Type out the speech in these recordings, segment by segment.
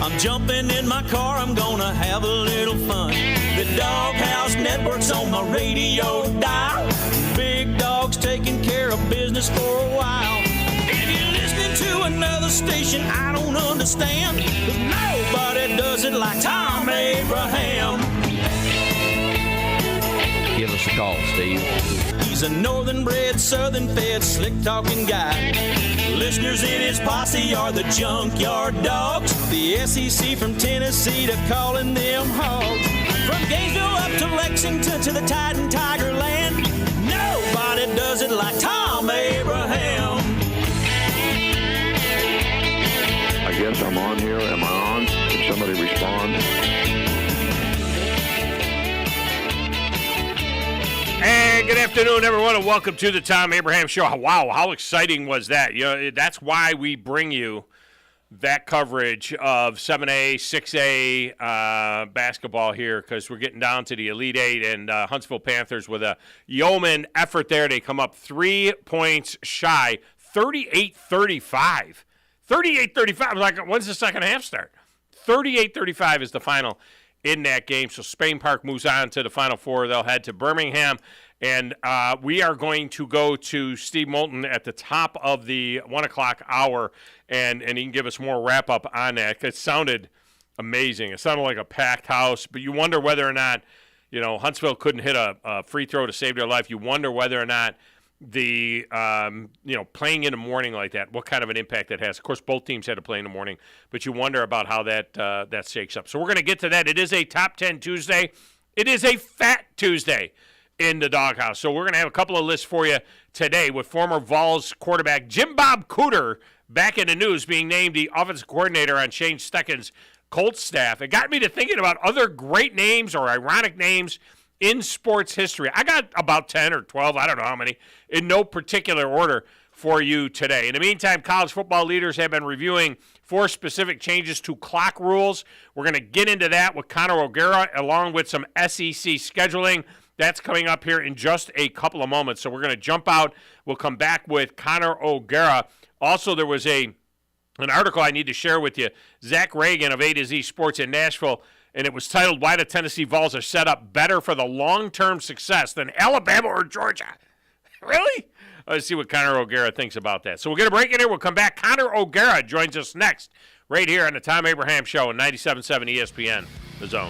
I'm jumping in my car, I'm gonna have a little fun. The Doghouse Network's on my radio dial. Big Dog's taking care of business for a while. If you're listening to another station I don't understand, 'cause nobody does it like Thom Abraham. Give us a call, Steve. He's a northern-bred, southern-fed, slick-talking guy. Listeners in his posse are the Junkyard Dogs. The SEC from Tennessee to calling them hogs. From Gainesville up to Lexington to the Titan Tiger Land, nobody does it like Thom Abraham. I guess I'm on here. Am I on? Can somebody respond? Hey, good afternoon, everyone, and welcome to the Thom Abraham Show. Wow, how exciting was that? You know, that's why we bring you that coverage of 7A, 6A basketball here, because we're getting down to the Elite Eight, and Huntsville Panthers with a yeoman effort there. They come up 3 points shy, 38-35. 38-35. Like, when's the second half start? 38-35 is the final in that game. So Spain Park moves on to the Final Four. They'll head to Birmingham. And we are going to go to Steve Moulton at the top of the 1 o'clock hour, and he can give us more wrap-up on that. It sounded amazing. It sounded like a packed house. But you wonder whether or not, you know, Huntsville couldn't hit a free throw to save their life. You wonder whether or not the, playing in the morning like that, what kind of an impact that has. Of course, both teams had to play in the morning, but you wonder about how that shakes up. So we're going to get to that. It is a Top 10 Tuesday. It is a Fat Tuesday in the Doghouse. So we're going to have a couple of lists for you today with former Vols quarterback Jim Bob Cooter back in the news, being named the offensive coordinator on Shane Steichen's Colts staff. It got me to thinking about other great names or ironic names in sports history. I got about 10 or 12, I don't know how many, in no particular order for you today. In the meantime, college football leaders have been reviewing 4 specific changes to clock rules. We're going to get into that with Connor O'Gara, along with some SEC scheduling. That's coming up here in just a couple of moments. So we're going to jump out. We'll come back with Connor O'Gara. Also, there was an article I need to share with you. Zach Reagan of A to Z Sports in Nashville, and it was titled, "Why the Tennessee Vols Are Set Up Better for the Long-Term Success Than Alabama or Georgia." Really? Let's see what Connor O'Gara thinks about that. So we'll get a break in here. We'll come back. Connor O'Gara joins us next right here on the Thom Abraham Show on 97.7 ESPN, The Zone.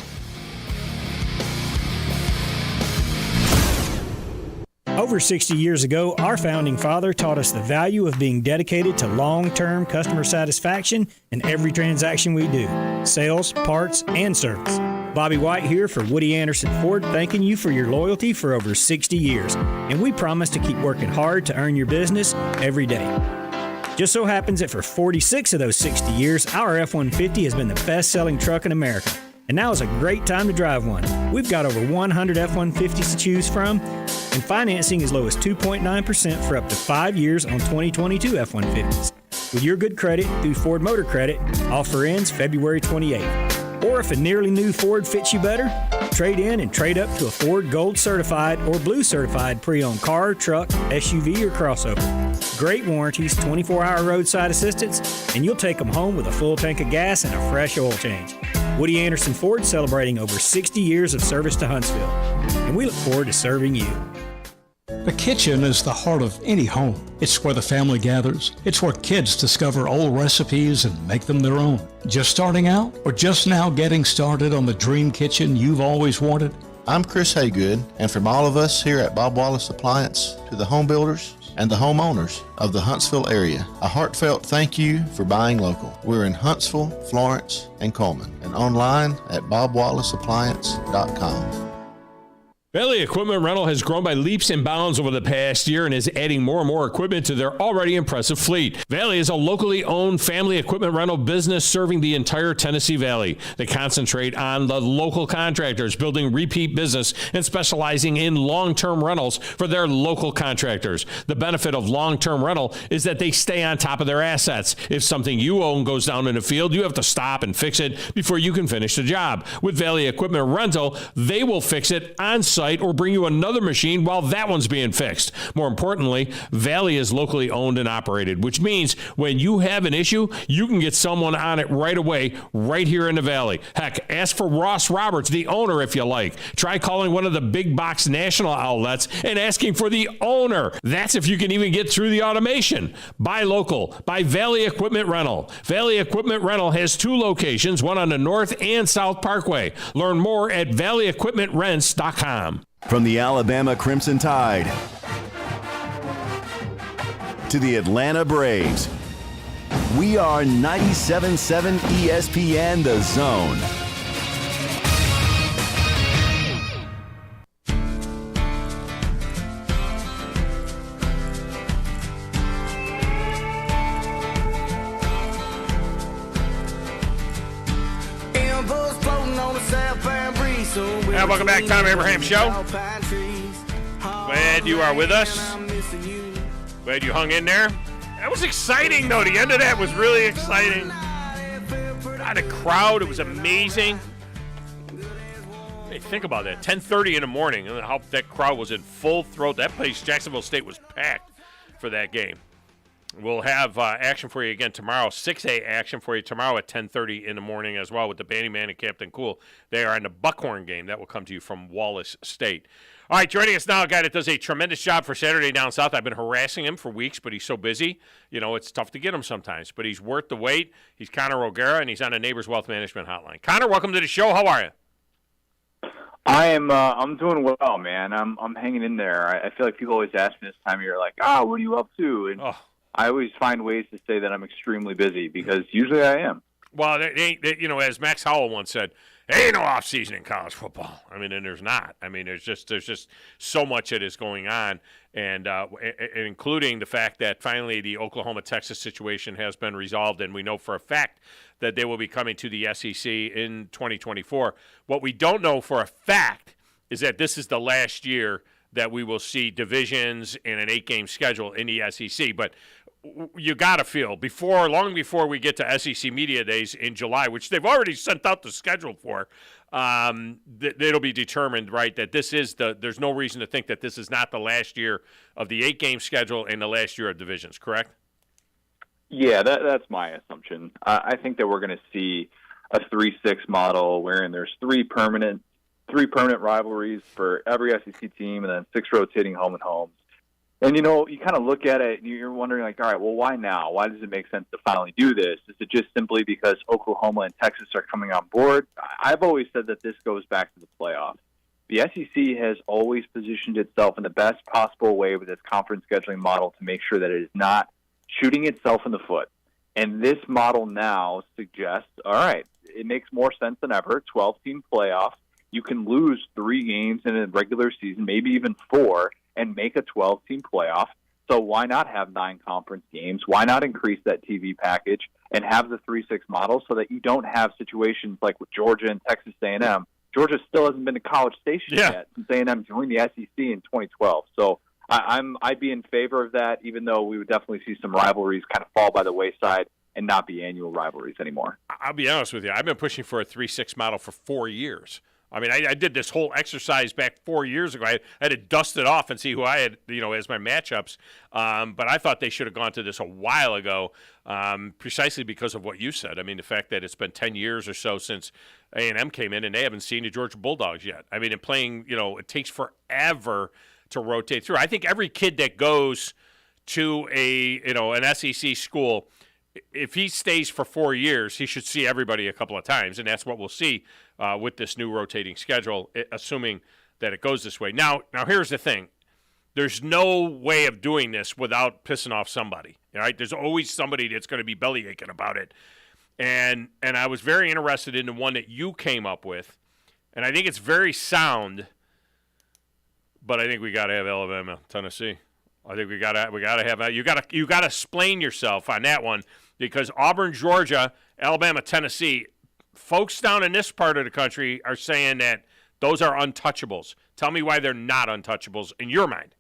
Over 60 years ago, our founding father taught us the value of being dedicated to long-term customer satisfaction in every transaction we do, sales, parts, and service. Bobby White here for Woody Anderson Ford, thanking you for your loyalty for over 60 years, and we promise to keep working hard to earn your business every day. Just so happens that for 46 of those 60 years, our F-150 has been the best-selling truck in America. And now is a great time to drive one. We've got over 100 F-150s to choose from, and financing as low as 2.9% for up to 5 years on 2022 F-150s. With your good credit through Ford Motor Credit, offer ends February 28th. Or if a nearly new Ford fits you better, trade in and trade up to a Ford Gold Certified or Blue Certified pre-owned car, truck, SUV, or crossover. Great warranties, 24-hour roadside assistance, and you'll take them home with a full tank of gas and a fresh oil change. Woody Anderson Ford celebrating over 60 years of service to Huntsville, and we look forward to serving you. The kitchen is the heart of any home. It's where the family gathers. It's where kids discover old recipes and make them their own. Just starting out or just now getting started on the dream kitchen you've always wanted? I'm Chris Haygood, and from all of us here at Bob Wallace Appliance to the home builders and the homeowners of the Huntsville area, a heartfelt thank you for buying local. We're in Huntsville, Florence, and Coleman, and online at bobwallaceappliance.com. Valley Equipment Rental has grown by leaps and bounds over the past year and is adding more and more equipment to their already impressive fleet. Valley is a locally owned family equipment rental business serving the entire Tennessee Valley. They concentrate on the local contractors, building repeat business and specializing in long-term rentals for their local contractors. The benefit of long-term rental is that they stay on top of their assets. If something you own goes down in the field, you have to stop and fix it before you can finish the job. With Valley Equipment Rental, they will fix it on site site or bring you another machine while that one's being fixed. More importantly, Valley is locally owned and operated, which means when you have an issue, you can get someone on it right away, right here in the Valley. Heck, ask for Ross Roberts, the owner, if you like. Try calling one of the big box national outlets and asking for the owner. That's if you can even get through the automation. Buy local. Buy Valley Equipment Rental. Valley Equipment Rental has 2 locations, one on the North and South Parkway. Learn more at valleyequipmentrents.com. From the Alabama Crimson Tide to the Atlanta Braves, we are 97.7 ESPN The Zone. Yeah, welcome back, Tom Abraham Show. Glad you are with us. Glad you hung in there. That was exciting, though. The end of that was really exciting. God, a crowd. It was amazing. Hey, think about that. 10:30 in the morning, and how that crowd was in full throat. That place, Jacksonville State, was packed for that game. We'll have action for you again tomorrow, 6A action for you tomorrow at 10:30 in the morning as well with the Bandy Man and Captain Cool. They are in the Buckhorn game. That will come to you from Wallace State. All right, joining us now, a guy that does a tremendous job for Saturday Down South. I've been harassing him for weeks, but he's so busy. You know, it's tough to get him sometimes, but he's worth the wait. He's Connor O'Gara, and he's on the Neighbors Wealth Management Hotline. Connor, welcome to the show. How are you? I'm doing well, man. I'm hanging in there. I feel like people always ask me this time of year, like, what are you up to? And I always find ways to say that I'm extremely busy because usually I am. Well, as Max Howell once said, there ain't no off season in college football. I mean, and there's not. I mean, there's just so much that is going on, and including the fact that finally the Oklahoma-Texas situation has been resolved, and we know for a fact that they will be coming to the SEC in 2024. What we don't know for a fact is that this is the last year that we will see divisions and an 8-game schedule in the SEC. But you got to feel long before we get to SEC Media Days in July, which they've already sent out the schedule for, it'll be determined, right, that there's no reason to think that this is not the last year of the 8-game schedule and the last year of divisions, correct? Yeah, that's my assumption. I think that we're going to see a 3-6 model wherein there's three permanent rivalries for every SEC team and then 6 rotating home and homes. And, you kind of look at it and you're wondering, like, all right, well, why now? Why does it make sense to finally do this? Is it just simply because Oklahoma and Texas are coming on board? I've always said that this goes back to the playoffs. The SEC has always positioned itself in the best possible way with its conference scheduling model to make sure that it is not shooting itself in the foot. And this model now suggests, all right, it makes more sense than ever, 12-team playoff. You can lose 3 games in a regular season, maybe even 4, and make a 12-team playoff. So why not have 9 conference games? Why not increase that TV package and have the 3-6 model so that you don't have situations like with Georgia and Texas A&M? Georgia still hasn't been to College Station yet since A&M joined the SEC in 2012. So I'd be in favor of that, even though we would definitely see some rivalries kind of fall by the wayside and not be annual rivalries anymore. I'll be honest with you. I've been pushing for a 3-6 model for 4 years. I mean, I did this whole exercise back 4 years ago. I had to dust it off and see who I had, as my matchups. But I thought they should have gone to this a while ago, precisely because of what you said. I mean, the fact that it's been 10 years or so since A&M came in, and they haven't seen the Georgia Bulldogs yet. I mean, in playing, it takes forever to rotate through. I think every kid that goes to an SEC school, if he stays for 4 years, he should see everybody a couple of times, and that's what we'll see with this new rotating schedule, assuming that it goes this way. Now here's the thing. There's no way of doing this without pissing off somebody, right? There's always somebody that's going to be belly aching about it. And I was very interested in the one that you came up with, and I think it's very sound, but I think we got to have Alabama, Tennessee. I think we got to have you got to explain yourself on that one, because Auburn, Georgia, Alabama, Tennessee, folks down in this part of the country are saying that those are untouchables. Tell me why they're not untouchables in your mind.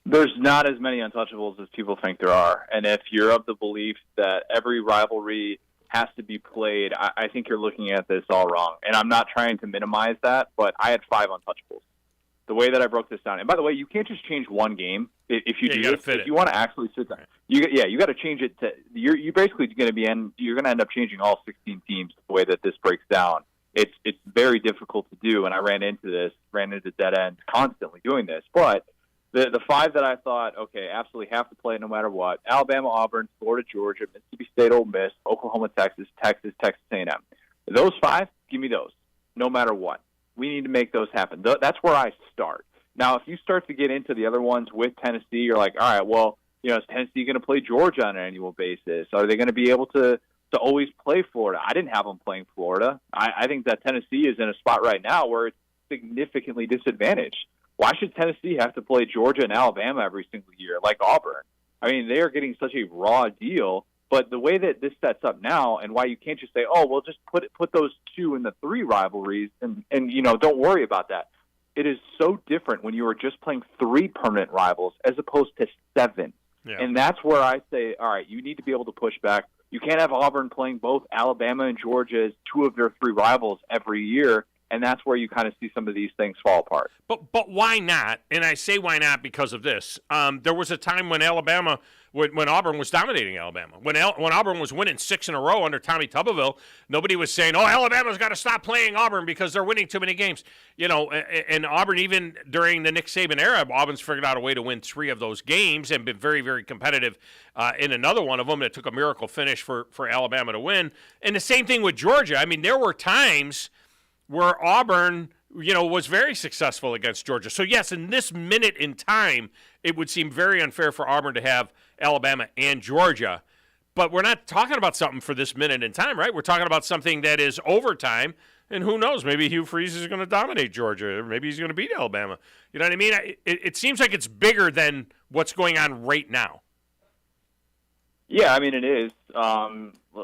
There's not as many untouchables as people think there are. And if you're of the belief that every rivalry has to be played, I think you're looking at this all wrong. And I'm not trying to minimize that, but I had 5 untouchables. the way that I broke this down, and by the way, you can't just change one game if you do this. If you want to actually sit down, you got to change it to. You're basically going to you're going to end up changing all 16 teams the way that this breaks down. It's very difficult to do, and I ran into dead ends constantly doing this. But the 5 that I thought, okay, absolutely have to play no matter what: Alabama, Auburn, Florida, Georgia, Mississippi State, Ole Miss, Oklahoma, Texas, Texas A&M. Those 5, give me those, no matter what. We need to make those happen. That's where I start. Now, if you start to get into the other ones with Tennessee, you're like, all right, well, is Tennessee going to play Georgia on an annual basis? Are they going to be able to always play Florida? I didn't have them playing Florida. I think that Tennessee is in a spot right now where it's significantly disadvantaged. Why should Tennessee have to play Georgia and Alabama every single year like Auburn? I mean, they are getting such a raw deal. But the way that this sets up now, and why you can't just say, "Oh, well, just put those 2 in the 3 rivalries," and don't worry about that. It is so different when you are just playing 3 permanent rivals as opposed to 7, and that's where I say, all right, you need to be able to push back. You can't have Auburn playing both Alabama and Georgia as 2 of their 3 rivals every year. And that's where you kind of see some of these things fall apart. But why not? And I say why not because of this. There was a time when when Auburn was dominating Alabama. When Auburn was winning 6 in a row under Tommy Tuberville, nobody was saying, "Oh, Alabama's got to stop playing Auburn because they're winning too many games." And Auburn, even during the Nick Saban era, Auburn's figured out a way to win 3 of those games and been very, very competitive in another one of them. It took a miracle finish for Alabama to win. And the same thing with Georgia. I mean, there were times where Auburn, was very successful against Georgia. So, yes, in this minute in time, it would seem very unfair for Auburn to have Alabama and Georgia. But we're not talking about something for this minute in time, right? We're talking about something that is overtime, and who knows? Maybe Hugh Freeze is going to dominate Georgia, or maybe he's going to beat Alabama. You know what I mean? It seems like it's bigger than what's going on right now. Yeah, I mean, it is.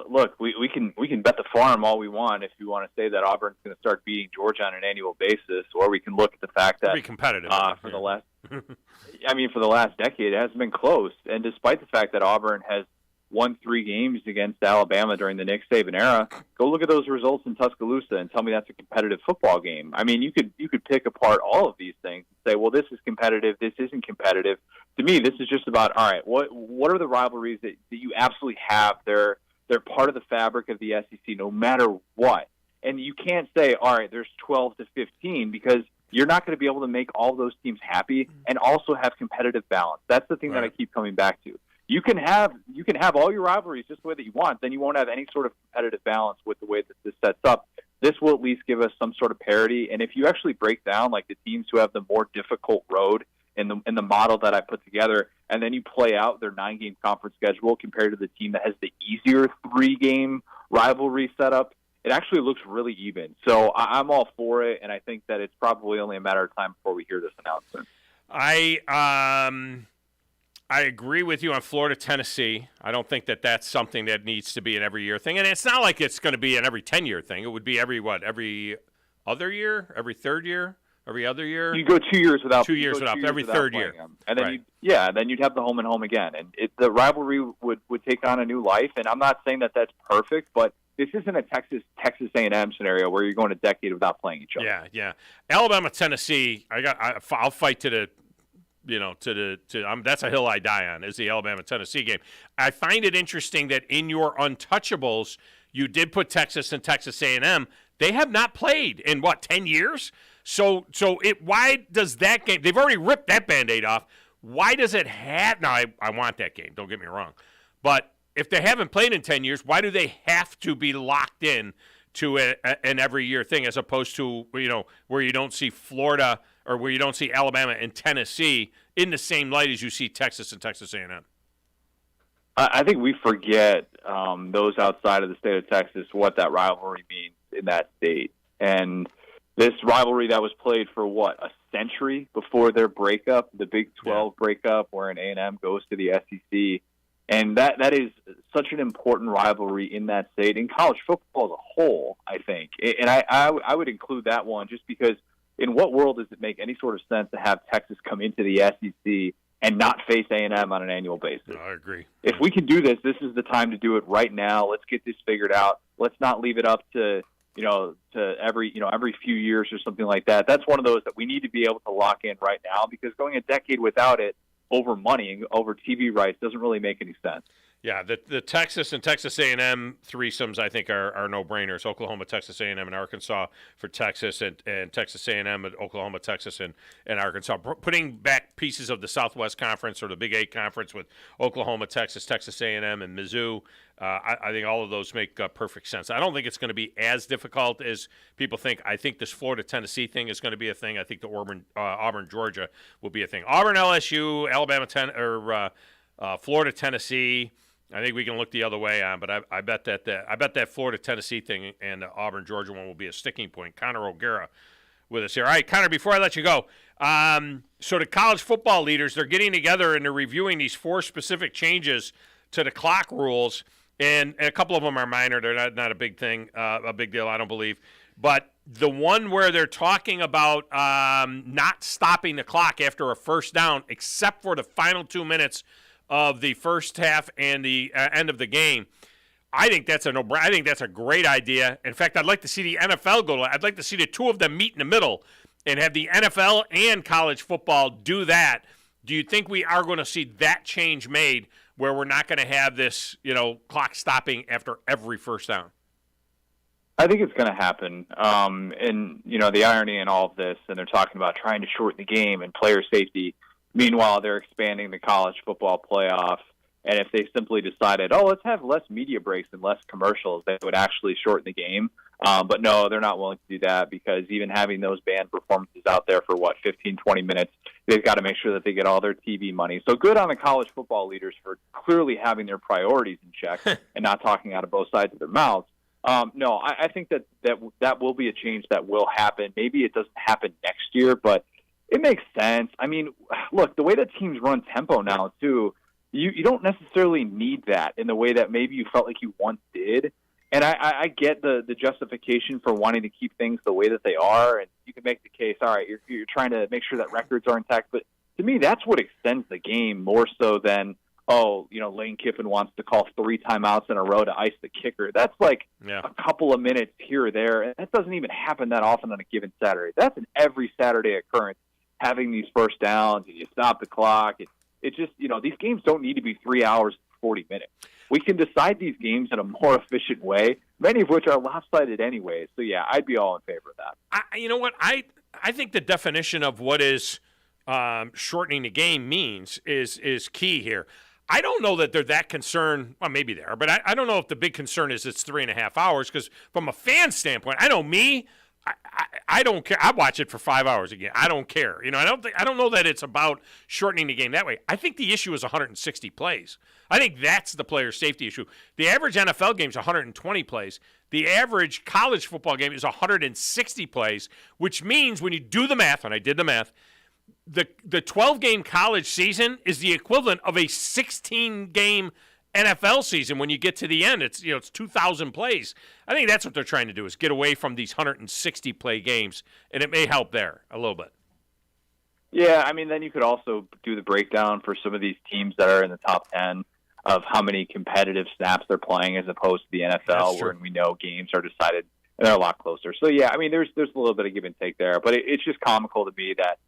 Look, we can bet the farm all we want if you want to say that Auburn's going to start beating Georgia on an annual basis, or we can look at the fact that be competitive for the last decade, it hasn't been close. And despite the fact that Auburn has won 3 games against Alabama during the Nick Saban era, go look at those results in Tuscaloosa and tell me that's a competitive football game. I mean, you could pick apart all of these things and say, well, this is competitive, this isn't competitive. To me, this is just about, all right, what are the rivalries that you absolutely have? They're part of the fabric of the SEC no matter what. And you can't say, all right, there's 12 to 15 because you're not going to be able to make all those teams happy and also have competitive balance. That's the thing that I keep coming back to. You can have all your rivalries just the way that you want, then you won't have any sort of competitive balance with the way that this sets up. This will at least give us some sort of parity. And if you actually break down like the teams who have the more difficult road in the model that I put together, and then you play out their 9-game conference schedule compared to the team that has the easier 3-game rivalry setup, it actually looks really even. So I'm all for it, and I think that it's probably only a matter of time before we hear this announcement. I agree with you on Florida, Tennessee. I don't think that that's something that needs to be an every year thing. And it's not like it's going to be an every 10-year thing. It would be every other year, every third year, every other year. You go 2 years without. 2 years without, every third year. And then, then you'd have the home and home again. And the rivalry would take on a new life. And I'm not saying that that's perfect, but this isn't a Texas A&M scenario where you're going a decade without playing each other. Yeah. Alabama, Tennessee, I'll fight to the that's a hill I die on, is the Alabama-Tennessee game. I find it interesting that in your untouchables, you did put Texas and Texas A&M. They have not played in, 10 years? So why does that game – they've already ripped that Band-Aid off. Why does it have – now, I want that game, don't get me wrong. But if they haven't played in 10 years, why do they have to be locked in to an every-year thing as opposed to, where you don't see Florida – or where you don't see Alabama and Tennessee in the same light as you see Texas and Texas A&M? I think we forget those outside of the state of Texas what that rivalry means in that state. And this rivalry that was played for, a century before their breakup, the Big 12 breakup, wherein A&M goes to the SEC. And that is such an important rivalry in that state, in college football as a whole, I think. And I would include that one just because in what world does it make any sort of sense to have Texas come into the SEC and not face A&M on an annual basis? No, I agree. If we can do this is the time to do it right now. Let's get this figured out. Let's not leave it up to to every few years or something like that. That's one of those that we need to be able to lock in right now, because going a decade without it over money, over TV rights, doesn't really make any sense. Yeah, the Texas and Texas A&M threesomes, I think, are no-brainers. Oklahoma, Texas A&M, and Arkansas for Texas, and Texas A&M, and Oklahoma, Texas, and Arkansas. Putting back pieces of the Southwest Conference or the Big 8 Conference with Oklahoma, Texas, Texas A&M, and Mizzou, I think all of those make perfect sense. I don't think it's going to be as difficult as people think. I think this Florida-Tennessee thing is going to be a thing. I think the Auburn-Georgia will be a thing. Auburn-LSU, Florida-Tennessee. I think we can look the other way on, but I bet that Florida-Tennessee thing and the Auburn-Georgia one will be a sticking point. Connor O'Gara with us here. All right, Connor, before I let you go, so the college football leaders, they're getting together and they're reviewing these 4 specific changes to the clock rules, and a couple of them are minor. They're not a big thing, a big deal, I don't believe. But the one where they're talking about not stopping the clock after a first down, except for the final 2 minutes of the first half and the end of the game, I think that's I think that's a great idea. In fact, I'd like to see the NFL go. I'd like to see the two of them meet in the middle and have the NFL and college football do that. Do you think we are going to see that change made where we're not going to have this, clock stopping after every first down? I think it's going to happen. And, the irony in all of this, and they're talking about trying to shorten the game and player safety. Meanwhile, they're expanding the college football playoff. And if they simply decided, let's have less media breaks and less commercials, they would actually shorten the game. But no, they're not willing to do that, because even having those band performances out there for, 15, 20 minutes, they've got to make sure that they get all their TV money. So good on the college football leaders for clearly having their priorities in check and not talking out of both sides of their mouths. No, I think that will be a change that will happen. Maybe it doesn't happen next year, but it makes sense. I mean, look, the way that teams run tempo now, too, you don't necessarily need that in the way that maybe you felt like you once did. And I get the justification for wanting to keep things the way that they are, and you can make the case, all right, you're trying to make sure that records are intact. But to me, that's what extends the game more so than, Lane Kiffin wants to call 3 timeouts in a row to ice the kicker. That's like a couple of minutes here or there, and that doesn't even happen that often on a given Saturday. That's an every Saturday occurrence, having these first downs, and you stop the clock. It just, these games don't need to be 3 hours and 40 minutes. We can decide these games in a more efficient way, many of which are lopsided anyway. So, yeah, I'd be all in favor of that. You know what? I think the definition of what is shortening the game means is key here. I don't know that they're that concerned. Well, maybe they are, but I don't know if the big concern is it's 3.5 hours, because from a fan standpoint, I know me, I don't care. I watch it for 5 hours again. I don't care. I don't know that it's about shortening the game that way. I think the issue is 160 plays. I think that's the player safety issue. The average NFL game is 120 plays. The average college football game is 160 plays, which means when you do the math, and I did the math, the 12-game college season is the equivalent of a 16-game NFL season. When you get to the end, it's 2,000 plays. I think that's what they're trying to do, is get away from these 160 play games, and it may help there a little bit. Yeah, I mean, then you could also do the breakdown for some of these teams that are in the top 10 of how many competitive snaps they're playing as opposed to the NFL, where we know games are decided and they're a lot closer. So yeah, I mean, there's a little bit of give and take there, but it's just comical to me that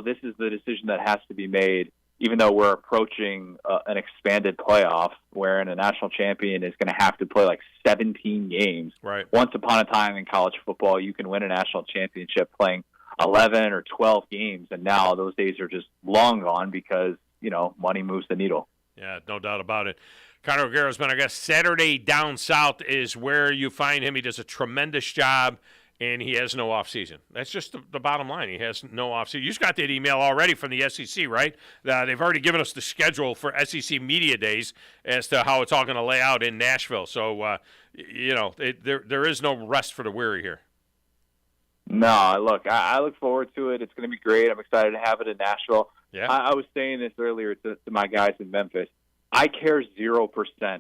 this is the decision that has to be made, even though we're approaching an expanded playoff wherein a national champion is going to have to play like 17 games. Right. Once upon a time in college football, you can win a national championship playing 11 or 12 games, and now those days are just long gone because, money moves the needle. Yeah, no doubt about it. Connor O'Gara's been our guest. Saturday Down South is where you find him. He does a tremendous job, and he has no offseason. That's just the bottom line. He has no offseason. You just got that email already from the SEC, right? They've already given us the schedule for SEC Media Days as to how it's all going to lay out in Nashville. So, there is no rest for the weary here. No, look, I look forward to it. It's going to be great. I'm excited to have it in Nashville. Yeah. I was saying this earlier to my guys in Memphis. I care 0%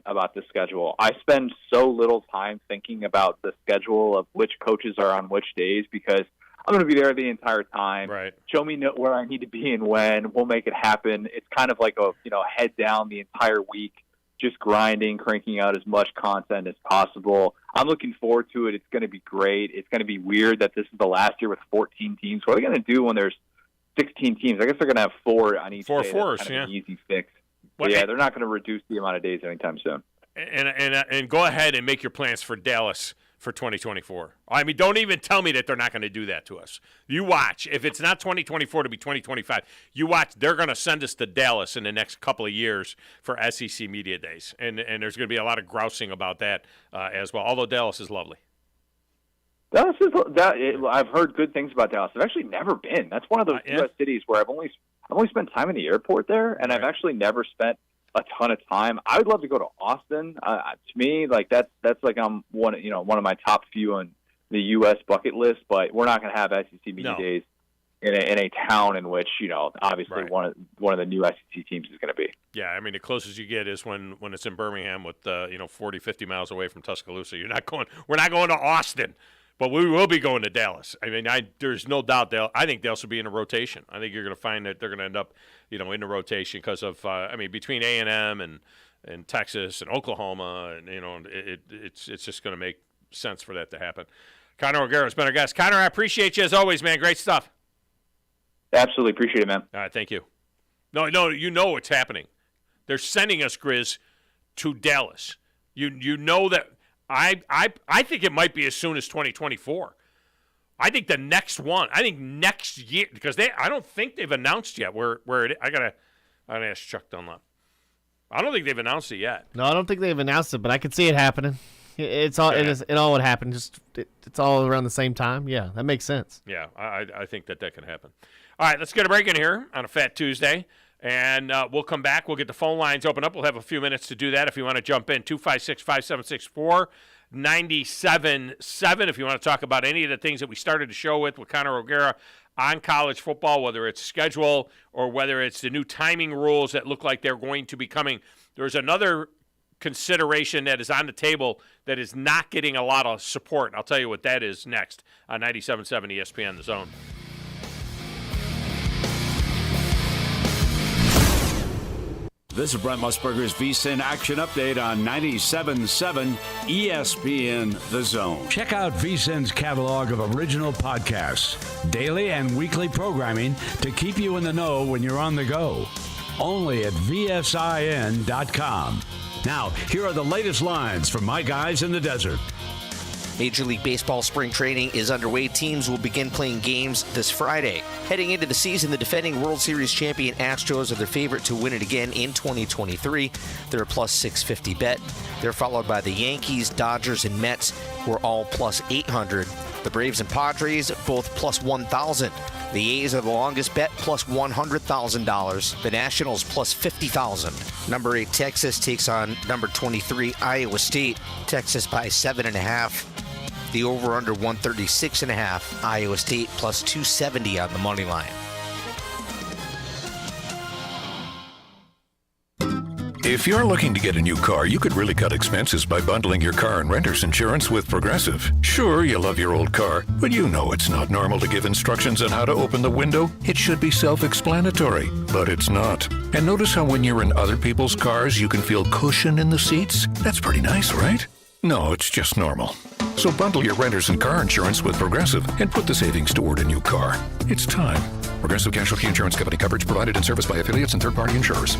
about the schedule. I spend so little time thinking about the schedule of which coaches are on which days because I'm going to be there the entire time. Right. Show me where I need to be and when. We'll make it happen. It's kind of like a head down the entire week. just grinding, cranking out as much content as possible. I'm looking forward to it. It's going to be great. It's going to be weird that this is the last year with 14 teams. What are they going to do when there's 16 teams? I guess they're going to have 4 on each day. Fours, That's yeah. an easy fix. Yeah, they're not going to reduce the amount of days anytime soon. And go ahead and make your plans for Dallas for 2024. I mean, don't even tell me that they're not going to do that to us. You watch. If it's not 2024 to be 2025, you watch. They're going to send us to Dallas in the next couple of years for SEC Media Days. And there's going to be a lot of grousing about that as well, although Dallas is lovely. I've heard good things about Dallas. I've actually never been. That's one of those U.S. cities where I've only spent time in the airport there, and I've actually never spent a ton of time. I would love to go to Austin. To me, like that's like I'm one of my top few on the U.S. bucket list. But we're not going to have SEC Media Days in a town in which obviously one of the new SEC teams is going to be. Yeah, I mean the closest you get is when it's in Birmingham with 40, 50 miles away from Tuscaloosa. We're not going to Austin. But we will be going to Dallas. I mean, there's no doubt I think Dallas will be in a rotation. I think you're going to find that they're going to end up, in the rotation because of, between A&M and Texas and Oklahoma, and it's just going to make sense for that to happen. Connor O'Gara has been our guest. Connor, I appreciate you as always, man. Great stuff. Absolutely appreciate it, man. All right, thank you. No, you know what's happening. They're sending us, Grizz, to Dallas. You know that. I think it might be as soon as 2024. I think the next one. I think next year because I don't think they've announced yet where it. I gotta ask Chuck Dunlop. I don't think they've announced it yet. No, I don't think they've announced it, but I could see it happening. It all would happen. It's all around the same time. Yeah, that makes sense. Yeah, I think that can happen. All right, let's get a break in here on a Fat Tuesday. And we'll come back. We'll get the phone lines open up. We'll have a few minutes to do that if you want to jump in. 256-5764-97-7 if you want to talk about any of the things that we started the show with Connor O'Gara on college football, whether it's schedule or whether it's the new timing rules that look like they're going to be coming. There's another consideration that is on the table that is not getting a lot of support. I'll tell you what that is next on 97.7 ESPN The Zone. This is Brent Musburger's VSiN Action Update on 97.7 ESPN The Zone. Check out VSiN's catalog of original podcasts, daily and weekly programming to keep you in the know when you're on the go. Only at VSIN.com. Now, here are the latest lines from my guys in the desert. Major League Baseball spring training is underway. Teams will begin playing games this Friday. Heading into the season, the defending World Series champion Astros are the favorite to win it again in 2023. They're a plus 650 bet. They're followed by the Yankees, Dodgers, and Mets, who are all plus 800. The Braves and Padres, both plus 1,000. The A's are the longest bet, plus $100,000. The Nationals, plus 50,000. Number 8, Texas takes on number 23, Iowa State. Texas by 7.5. The over-under 136.5. Iowa State plus 270 on the money line. If you're looking to get a new car, you could really cut expenses by bundling your car and renter's insurance with Progressive. Sure, you love your old car, but you know it's not normal to give instructions on how to open the window. It should be self-explanatory, but it's not. And notice how when you're in other people's cars, you can feel cushion in the seats? That's pretty nice, right? No, it's just normal. So bundle your renter's and car insurance with Progressive and put the savings toward a new car. It's time. Progressive Casualty Insurance Company. Coverage provided and serviced by affiliates and third-party insurers.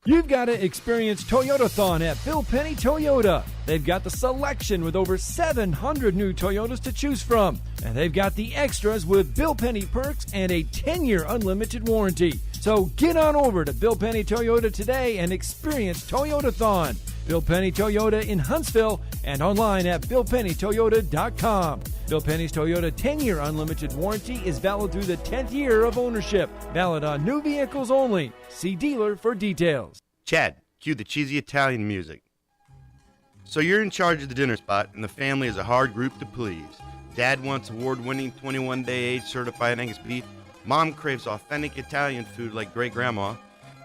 You've got to experience Toyotathon at Bill Penny Toyota. They've got the selection with over 700 new Toyotas to choose from. And they've got the extras with Bill Penny perks and a 10-year unlimited warranty. So get on over to Bill Penny Toyota today and experience Toyotathon. Bill Penny Toyota in Huntsville and online at BillPennyToyota.com. Bill Penny's Toyota 10-year unlimited warranty is valid through the 10th year of ownership. Valid on new vehicles only. See dealer for details. Chad, cue the cheesy Italian music. So you're in charge of the dinner spot, and the family is a hard group to please. Dad wants award-winning 21-day-age certified Angus beef. Mom craves authentic Italian food like great-grandma.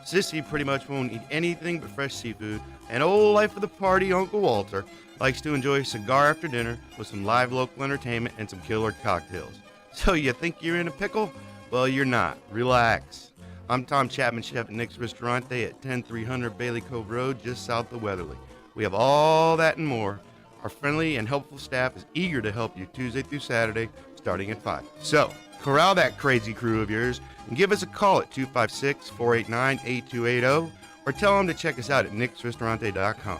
Sissy pretty much won't eat anything but fresh seafood. And old life of the party, Uncle Walter, likes to enjoy a cigar after dinner with some live local entertainment and some killer cocktails. So you think you're in a pickle? Well, you're not. Relax. I'm Tom Chapman, chef at Nick's Ristorante at 10300 Bailey Cove Road, just south of Weatherly. We have all that and more. Our friendly and helpful staff is eager to help you Tuesday through Saturday, starting at 5. So, corral that crazy crew of yours and give us a call at 256-489-8280 or tell them to check us out at nicksristorante.com.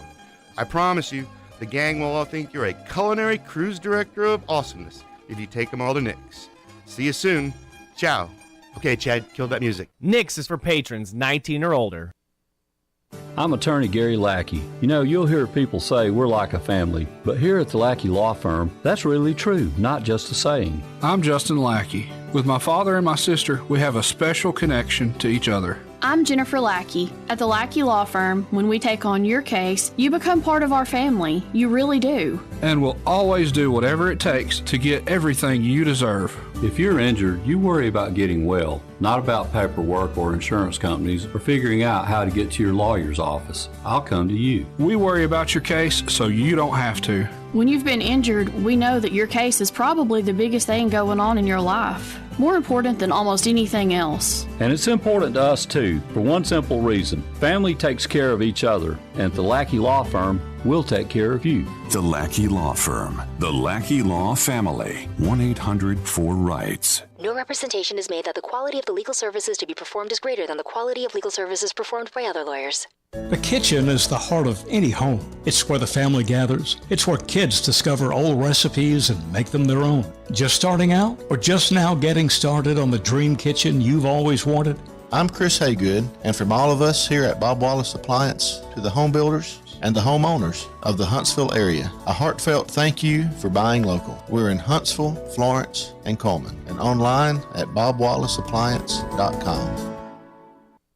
I promise you, the gang will all think you're a culinary cruise director of awesomeness if you take them all to Nick's. See you soon. Ciao. Okay, Chad, kill that music. Nick's is for patrons 19 or older. I'm attorney Gary Lackey. You know, you'll hear people say we're like a family, but here at the Lackey Law Firm, that's really true, not just a saying. I'm Justin Lackey. With my father and my sister, we have a special connection to each other. I'm Jennifer Lackey. At the Lackey Law Firm, when we take on your case, you become part of our family. You really do. And we'll always do whatever it takes to get everything you deserve. If you're injured, you worry about getting well, not about paperwork or insurance companies or figuring out how to get to your lawyer's office. I'll come to you. We worry about your case so you don't have to. When you've been injured, we know that your case is probably the biggest thing going on in your life. More important than almost anything else. And it's important to us too, for one simple reason. Family takes care of each other, and at the Lackey Law Firm, we'll take care of you. The Lackey Law Firm. The Lackey Law Family. 1-800-4RIGHTS. No representation is made that the quality of the legal services to be performed is greater than the quality of legal services performed by other lawyers. The kitchen is the heart of any home. It's where the family gathers. It's where kids discover old recipes and make them their own. Just starting out or just now getting started on the dream kitchen you've always wanted? I'm Chris Haygood, and from all of us here at Bob Wallace Appliance to the home builders and the homeowners of the Huntsville area, a heartfelt thank you for buying local. We're in Huntsville, Florence, and Coleman, and online at bobwallaceappliance.com.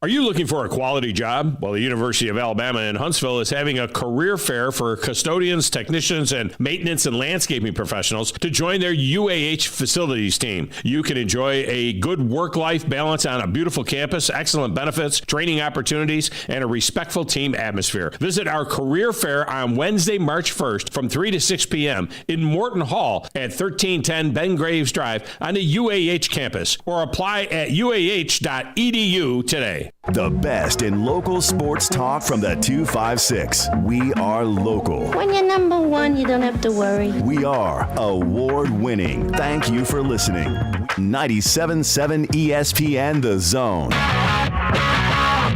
Are you looking for a quality job? Well, the University of Alabama in Huntsville is having a career fair for custodians, technicians, and maintenance and landscaping professionals to join their UAH facilities team. You can enjoy a good work-life balance on a beautiful campus, excellent benefits, training opportunities, and a respectful team atmosphere. Visit our career fair on Wednesday, March 1st from 3 to 6 p.m. in Morton Hall at 1310 Ben Graves Drive on the UAH campus, or apply at uah.edu today. The best in local sports talk from the 256. We are local. When you're number one, you don't have to worry. We are award-winning. Thank you for listening. 97.7 ESPN The Zone.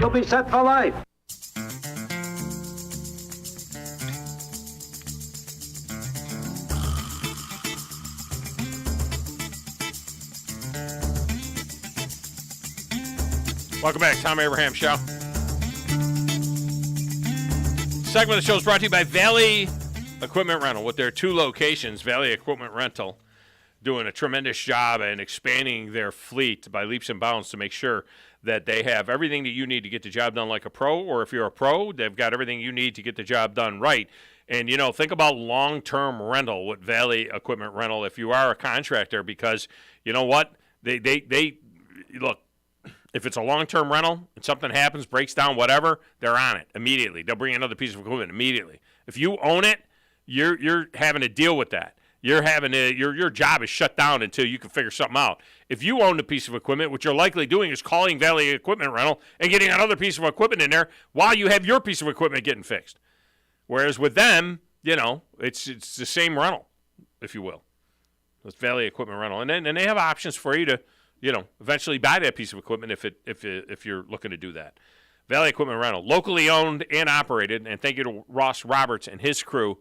You'll be set for life. Welcome back, Tom Abraham Show. Segment of the show is brought to you by Valley Equipment Rental. With their 2 locations, Valley Equipment Rental doing a tremendous job and expanding their fleet by leaps and bounds to make sure that they have everything that you need to get the job done like a pro, or if you're a pro, they've got everything you need to get the job done right. And, you know, think about long-term rental with Valley Equipment Rental if you are a contractor, because, you know what, they look, if it's a long-term rental and something happens, breaks down, whatever, they're on it immediately. They'll bring another piece of equipment immediately. If you own it, you're having to deal with that. You're having to, your job is shut down until you can figure something out. If you own a piece of equipment, what you're likely doing is calling Valley Equipment Rental and getting another piece of equipment in there while you have your piece of equipment getting fixed. Whereas with them, you know, it's the same rental, if you will. It's Valley Equipment Rental, and then they have options for you to, you know, eventually buy that piece of equipment if you're looking to do that. Valley Equipment Rental, locally owned and operated, and thank you to Ross Roberts and his crew,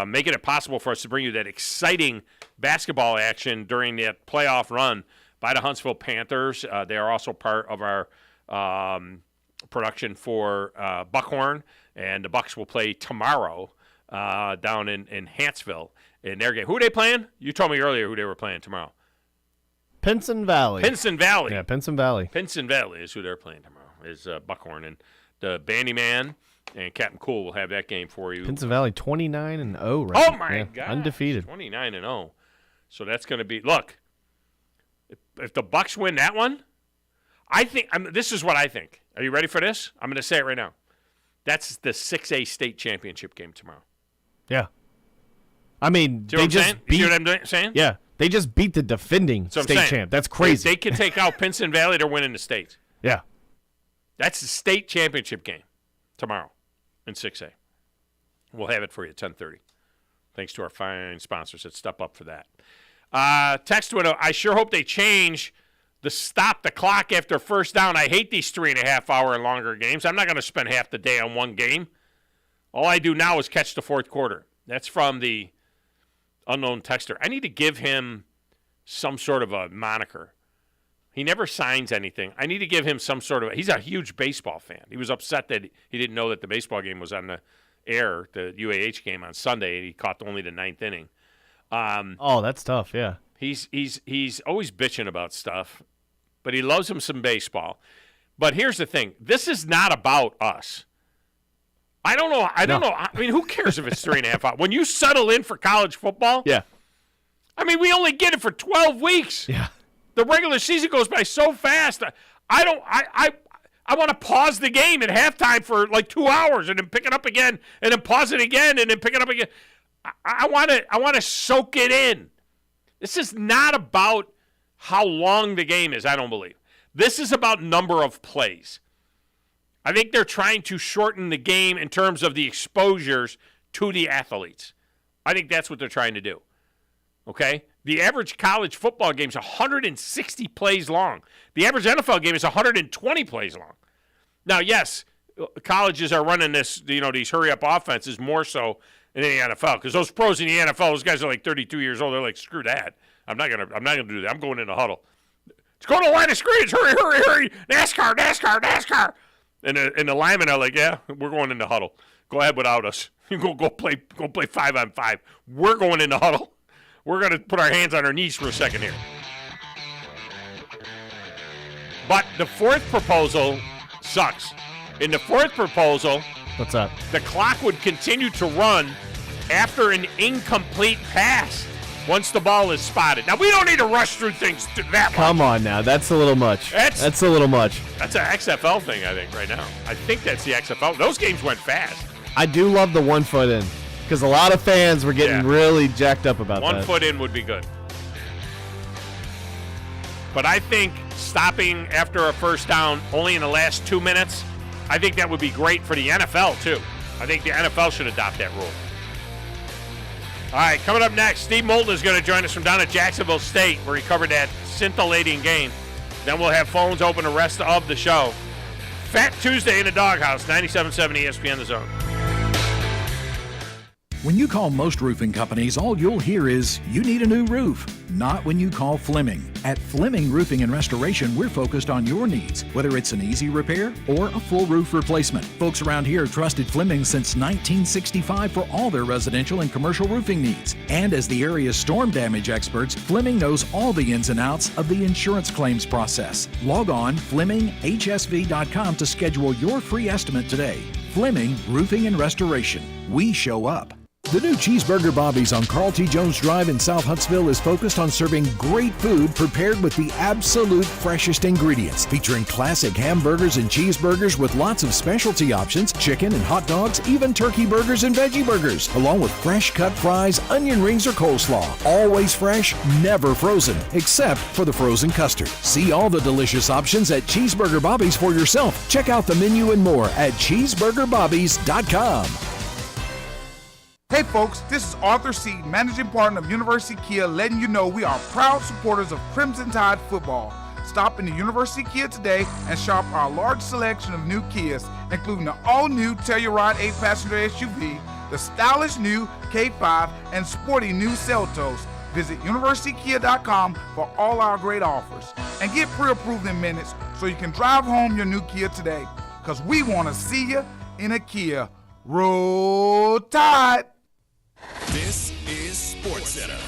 making it possible for us to bring you that exciting basketball action during that playoff run by the Huntsville Panthers. They are also part of our production for Buckhorn, and the Bucks will play tomorrow down in Huntsville in their game. Who are they playing? You told me earlier who they were playing tomorrow. Pinson Valley. Pinson Valley. Yeah, Pinson Valley. Pinson Valley is who they're playing tomorrow, is Buckhorn. And the Bandy Man and Captain Cool will have that game for you. Pinson Valley 29-0 right Oh, now. my God. Undefeated. 29-0. So that's going to be – look, if the Bucks win that one, I think – this is what I think. Are you ready for this? I'm going to say it right now. That's the 6A state championship game tomorrow. Yeah. I mean, See what I'm saying? Yeah. They just beat the defending state champ. That's crazy. They can take out Pinson Valley. They're winning the state. Yeah. That's the state championship game tomorrow in 6A. We'll have it for you at 10:30. Thanks to our fine sponsors that step up for that. Text window, I sure hope they change the stop the clock after first down. I hate these 3.5-hour and longer games. I'm not going to spend half the day on one game. All I do now is catch the fourth quarter. That's from the unknown texter. I need to give him some sort of a moniker. He never signs anything. I need to give him some sort of – he's a huge baseball fan. He was upset that he didn't know that the baseball game was on the air, the UAH game on Sunday, and he caught only the 9th inning. That's tough, yeah. He's always bitching about stuff, but he loves him some baseball. But here's the thing. This is not about us. I don't know. I mean, who cares if it's 3.5 hours? When you settle in for college football, yeah. I mean, we only get it for 12 weeks. Yeah. The regular season goes by so fast. I want to pause the game at halftime for like 2 hours and then pick it up again and then pause it again and then pick it up again. I want to soak it in. This is not about how long the game is, I don't believe. This is about number of plays. I think they're trying to shorten the game in terms of the exposures to the athletes. I think that's what they're trying to do. Okay? The average college football game is 160 plays long. The average NFL game is 120 plays long. Now, yes, colleges are running these hurry-up offenses more so than the NFL, because those pros in the NFL, those guys are like 32 years old. They're like, screw that. I'm not gonna do that. I'm going in the huddle. Let's go to the line of scrimmage. Hurry, hurry, hurry. NASCAR. And the linemen are like, yeah, we're going in the huddle. Go ahead without us. You go play 5-on-5. We're going in the huddle. We're going to put our hands on our knees for a second here. But the fourth proposal sucks. In the fourth proposal, what's up? The clock would continue to run after an incomplete pass once the ball is spotted. Now, we don't need to rush through things that much. Come on now. That's a little much. That's a little much. That's an XFL thing, I think, right now. I think that's the XFL. Those games went fast. I do love the 1 foot in, because a lot of fans were getting really jacked up about that. 1 foot in would be good. But I think stopping after a first down only in the last 2 minutes, I think that would be great for the NFL, too. I think the NFL should adopt that rule. All right, coming up next, Steve Moulton is going to join us from down at Jacksonville State, where he covered that scintillating game. Then we'll have phones open the rest of the show. Fat Tuesday in the Doghouse, 97.7 ESPN The Zone. When you call most roofing companies, all you'll hear is, you need a new roof. Not when you call Fleming. At Fleming Roofing and Restoration, we're focused on your needs, whether it's an easy repair or a full roof replacement. Folks around here have trusted Fleming since 1965 for all their residential and commercial roofing needs. And as the area's storm damage experts, Fleming knows all the ins and outs of the insurance claims process. Log on FlemingHSV.com to schedule your free estimate today. Fleming Roofing and Restoration. We show up. The new Cheeseburger Bobby's on Carl T. Jones Drive in South Huntsville is focused on serving great food prepared with the absolute freshest ingredients, featuring classic hamburgers and cheeseburgers with lots of specialty options, chicken and hot dogs, even turkey burgers and veggie burgers, along with fresh cut fries, onion rings, or coleslaw. Always fresh, never frozen, except for the frozen custard. See all the delicious options at Cheeseburger Bobby's for yourself. Check out the menu and more at cheeseburgerbobbies.com. Hey folks, this is Arthur Seed, Managing Partner of University Kia, letting you know we are proud supporters of Crimson Tide football. Stop into University Kia today and shop our large selection of new Kias, including the all-new Telluride 8-passenger SUV, the stylish new K5, and sporty new Seltos. Visit universitykia.com for all our great offers. And get pre-approved in minutes so you can drive home your new Kia today, because we want to see you in a Kia. Roll Tide! This is SportsCenter.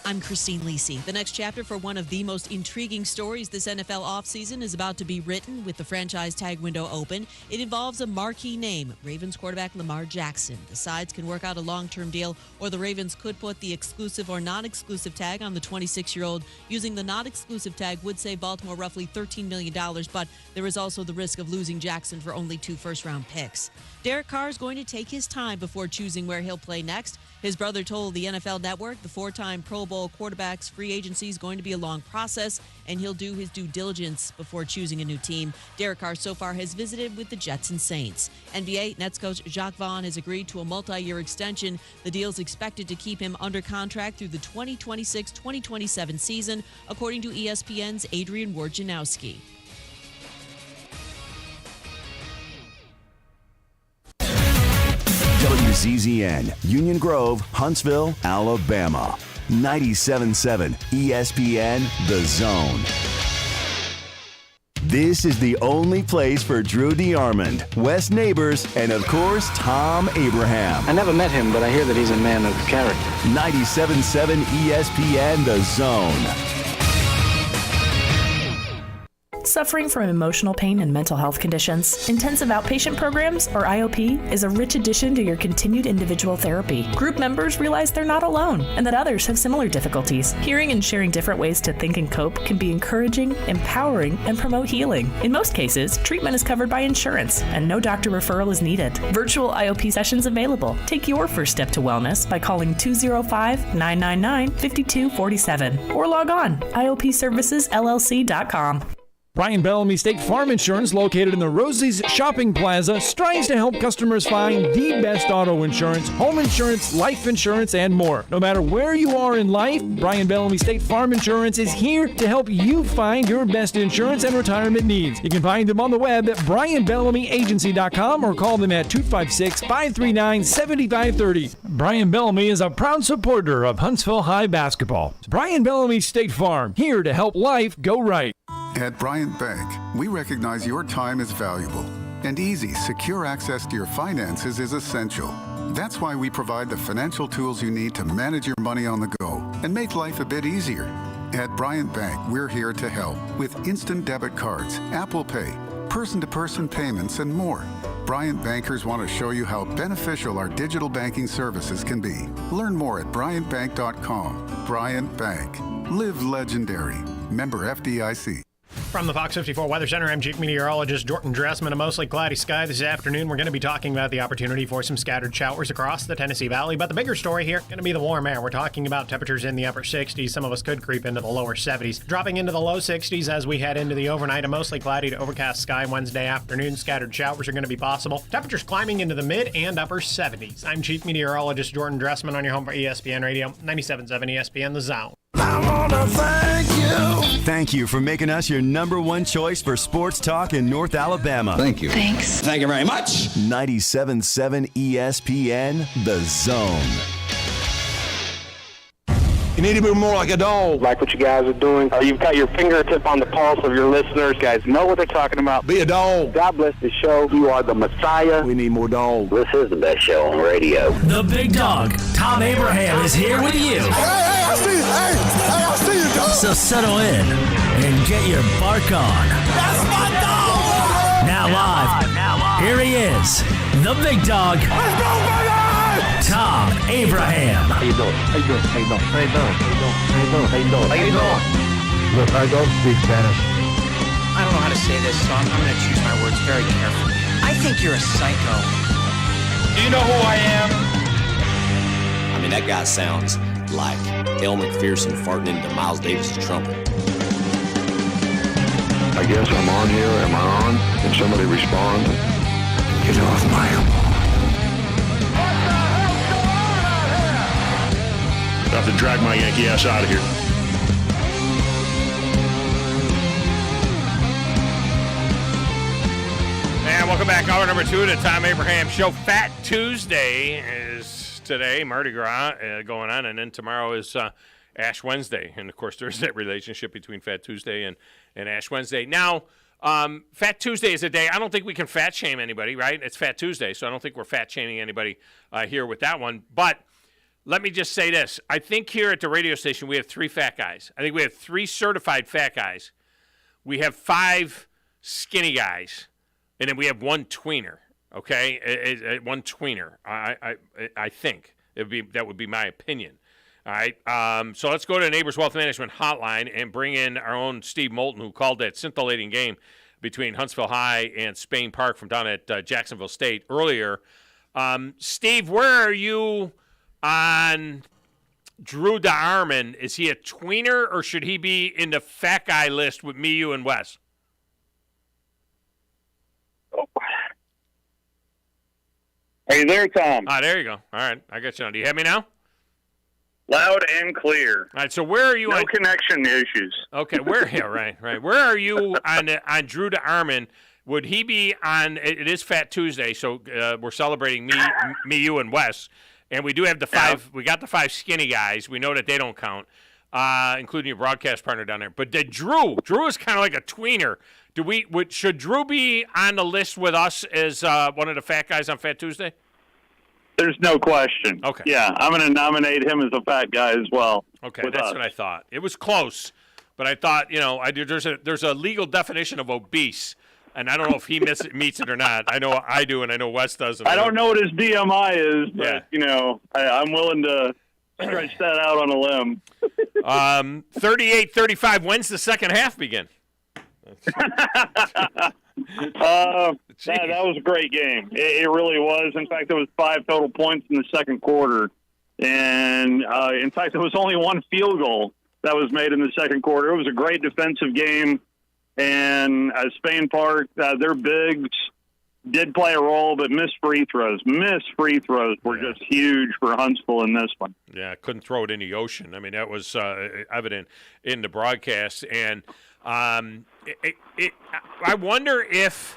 I'm Christine Lisi. The next chapter for one of the most intriguing stories this NFL offseason is about to be written with the franchise tag window open. It involves a marquee name, Ravens quarterback Lamar Jackson. The sides can work out a long-term deal, or the Ravens could put the exclusive or non-exclusive tag on the 26-year-old. Using the non-exclusive tag would save Baltimore roughly $13 million, but there is also the risk of losing Jackson for only 2 first-round picks. Derek Carr is going to take his time before choosing where he'll play next. His brother told the NFL Network the four-time Pro Bowl quarterback's free agency is going to be a long process, and he'll do his due diligence before choosing a new team. Derek Carr so far has visited with the Jets and Saints. NBA Nets coach Jacques Vaughn has agreed to a multi-year extension. The deal is expected to keep him under contract through the 2026-2027 season, according to ESPN's Adrian Wojnarowski. WZZN, Union Grove, Huntsville, Alabama. 97.7 ESPN, The Zone. This is the only place for Drew DeArmond, Wes Neighbors, and of course, Thom Abraham. I never met him, but I hear that he's a man of character. 97.7 ESPN, The Zone. Suffering from emotional pain and mental health conditions, Intensive Outpatient Programs, or IOP, is a rich addition to your continued individual therapy. Group members realize they're not alone and that others have similar difficulties. Hearing and sharing different ways to think and cope can be encouraging, empowering, and promote healing. In most cases, treatment is covered by insurance and no doctor referral is needed. Virtual IOP sessions available. Take your first step to wellness by calling 205-999-5247 or log on iopservicesllc.com. Brian Bellamy State Farm Insurance, located in the Rosie's Shopping Plaza, strives to help customers find the best auto insurance, home insurance, life insurance, and more. No matter where you are in life, Brian Bellamy State Farm Insurance is here to help you find your best insurance and retirement needs. You can find them on the web at brianbellamyagency.com or call them at 256-539-7530. Brian Bellamy is a proud supporter of Huntsville High basketball. Brian Bellamy State Farm, here to help life go right. At Bryant Bank, we recognize your time is valuable, and easy, secure access to your finances is essential. That's why we provide the financial tools you need to manage your money on the go and make life a bit easier. At Bryant Bank, we're here to help with instant debit cards, Apple Pay, person-to-person payments, and more. Bryant bankers want to show you how beneficial our digital banking services can be. Learn more at bryantbank.com. Bryant Bank. Live legendary. Member FDIC. From the Fox 54 Weather Center, I'm Chief Meteorologist Jordan Dressman. A mostly cloudy sky this afternoon. We're going to be talking about the opportunity for some scattered showers across the Tennessee Valley. But the bigger story here going to be the warm air. We're talking about temperatures in the upper 60s. Some of us could creep into the lower 70s. Dropping into the low 60s as we head into the overnight. A mostly cloudy to overcast sky Wednesday afternoon. Scattered showers are going to be possible. Temperatures climbing into the mid and upper 70s. I'm Chief Meteorologist Jordan Dressman on your home for ESPN Radio, 97.7 ESPN The Zone. I wanna thank you. Thank you for making us your number one choice for sports talk in North Alabama. Thank you. Thanks. Thank you very much. 97.7 ESPN, The Zone. You need to be more like a dog. Like what you guys are doing. You've got your fingertip on the pulse of your listeners. You guys know what they're talking about. Be a dog. God bless the show. You are the Messiah. We need more dogs. This is the best show on radio. The big dog, Thom Abraham, is here with you. Hey, I see you. I see you, dog. So settle in and get your bark on. That's my dog. Now live, here he is, the big dog. Let's go, baby. Thom Abraham. How you doing? How you doing? How you doing? How you doing? How you doing? How you doing? How you doing? Look, I don't speak Spanish. I don't know how to say this, so I'm going to choose my words very carefully. I think you're a psycho. Do you know who I am? I mean, that guy sounds like Elle McPherson farting into Miles Davis' trumpet. I guess I'm on here. Am I on? Can somebody respond? Get off my lawn. I have to drag my Yankee ass out of here. And welcome back. Hour number 2 of the Thom Abraham Show. Fat Tuesday is today, Mardi Gras going on, and then tomorrow is Ash Wednesday. And, of course, there's that relationship between Fat Tuesday and Ash Wednesday. Now, Fat Tuesday is a day, I don't think we can fat shame anybody, right? It's Fat Tuesday, so I don't think we're fat shaming anybody here with that one. But let me just say this. I think here at the radio station we have 3 fat guys. I think we have 3 certified fat guys. We have 5 skinny guys. And then we have 1 tweener, okay? 1 tweener, I think. That would be my opinion. All right, so let's go to Neighbors Wealth Management Hotline and bring in our own Steve Moulton, who called that scintillating game between Huntsville High and Spain Park from down at Jacksonville State earlier. Steve, where are you on Drew DeArmond? Is he a tweener, or should he be in the fat guy list with me, you, and Wes? Are you there, Tom? There you go. All right, I got you now. Do you have me now? Loud and clear. All right, so where are you? No connection issues. Okay, where? Yeah, right. Where are you on Drew DeArmond? Would he be on? It is Fat Tuesday, so we're celebrating me, you, and Wes, and we do have the five. Yeah. We got the 5 skinny guys. We know that they don't count, including your broadcast partner down there. But Drew is kind of like a tweener. Should Drew be on the list with us as one of the fat guys on Fat Tuesday? There's no question. Okay. Yeah, I'm going to nominate him as a fat guy as well. Okay, that's what I thought. It was close, but I thought, there's a legal definition of obese, and I don't know if he meets it or not. I know I do, and I know Wes does. I don't know what his BMI is, but, I'm willing to stretch that out on a limb. 38-35. When's the second half begin? That was a great game. It really was. In fact, there was 5 total points in the second quarter. And, in fact, there was only 1 field goal that was made in the second quarter. It was a great defensive game. And Spain Park, their bigs did play a role, but missed free throws. Were just huge for Huntsville in this one. Yeah, couldn't throw it in the ocean. I mean, that was evident in the broadcast. And I wonder if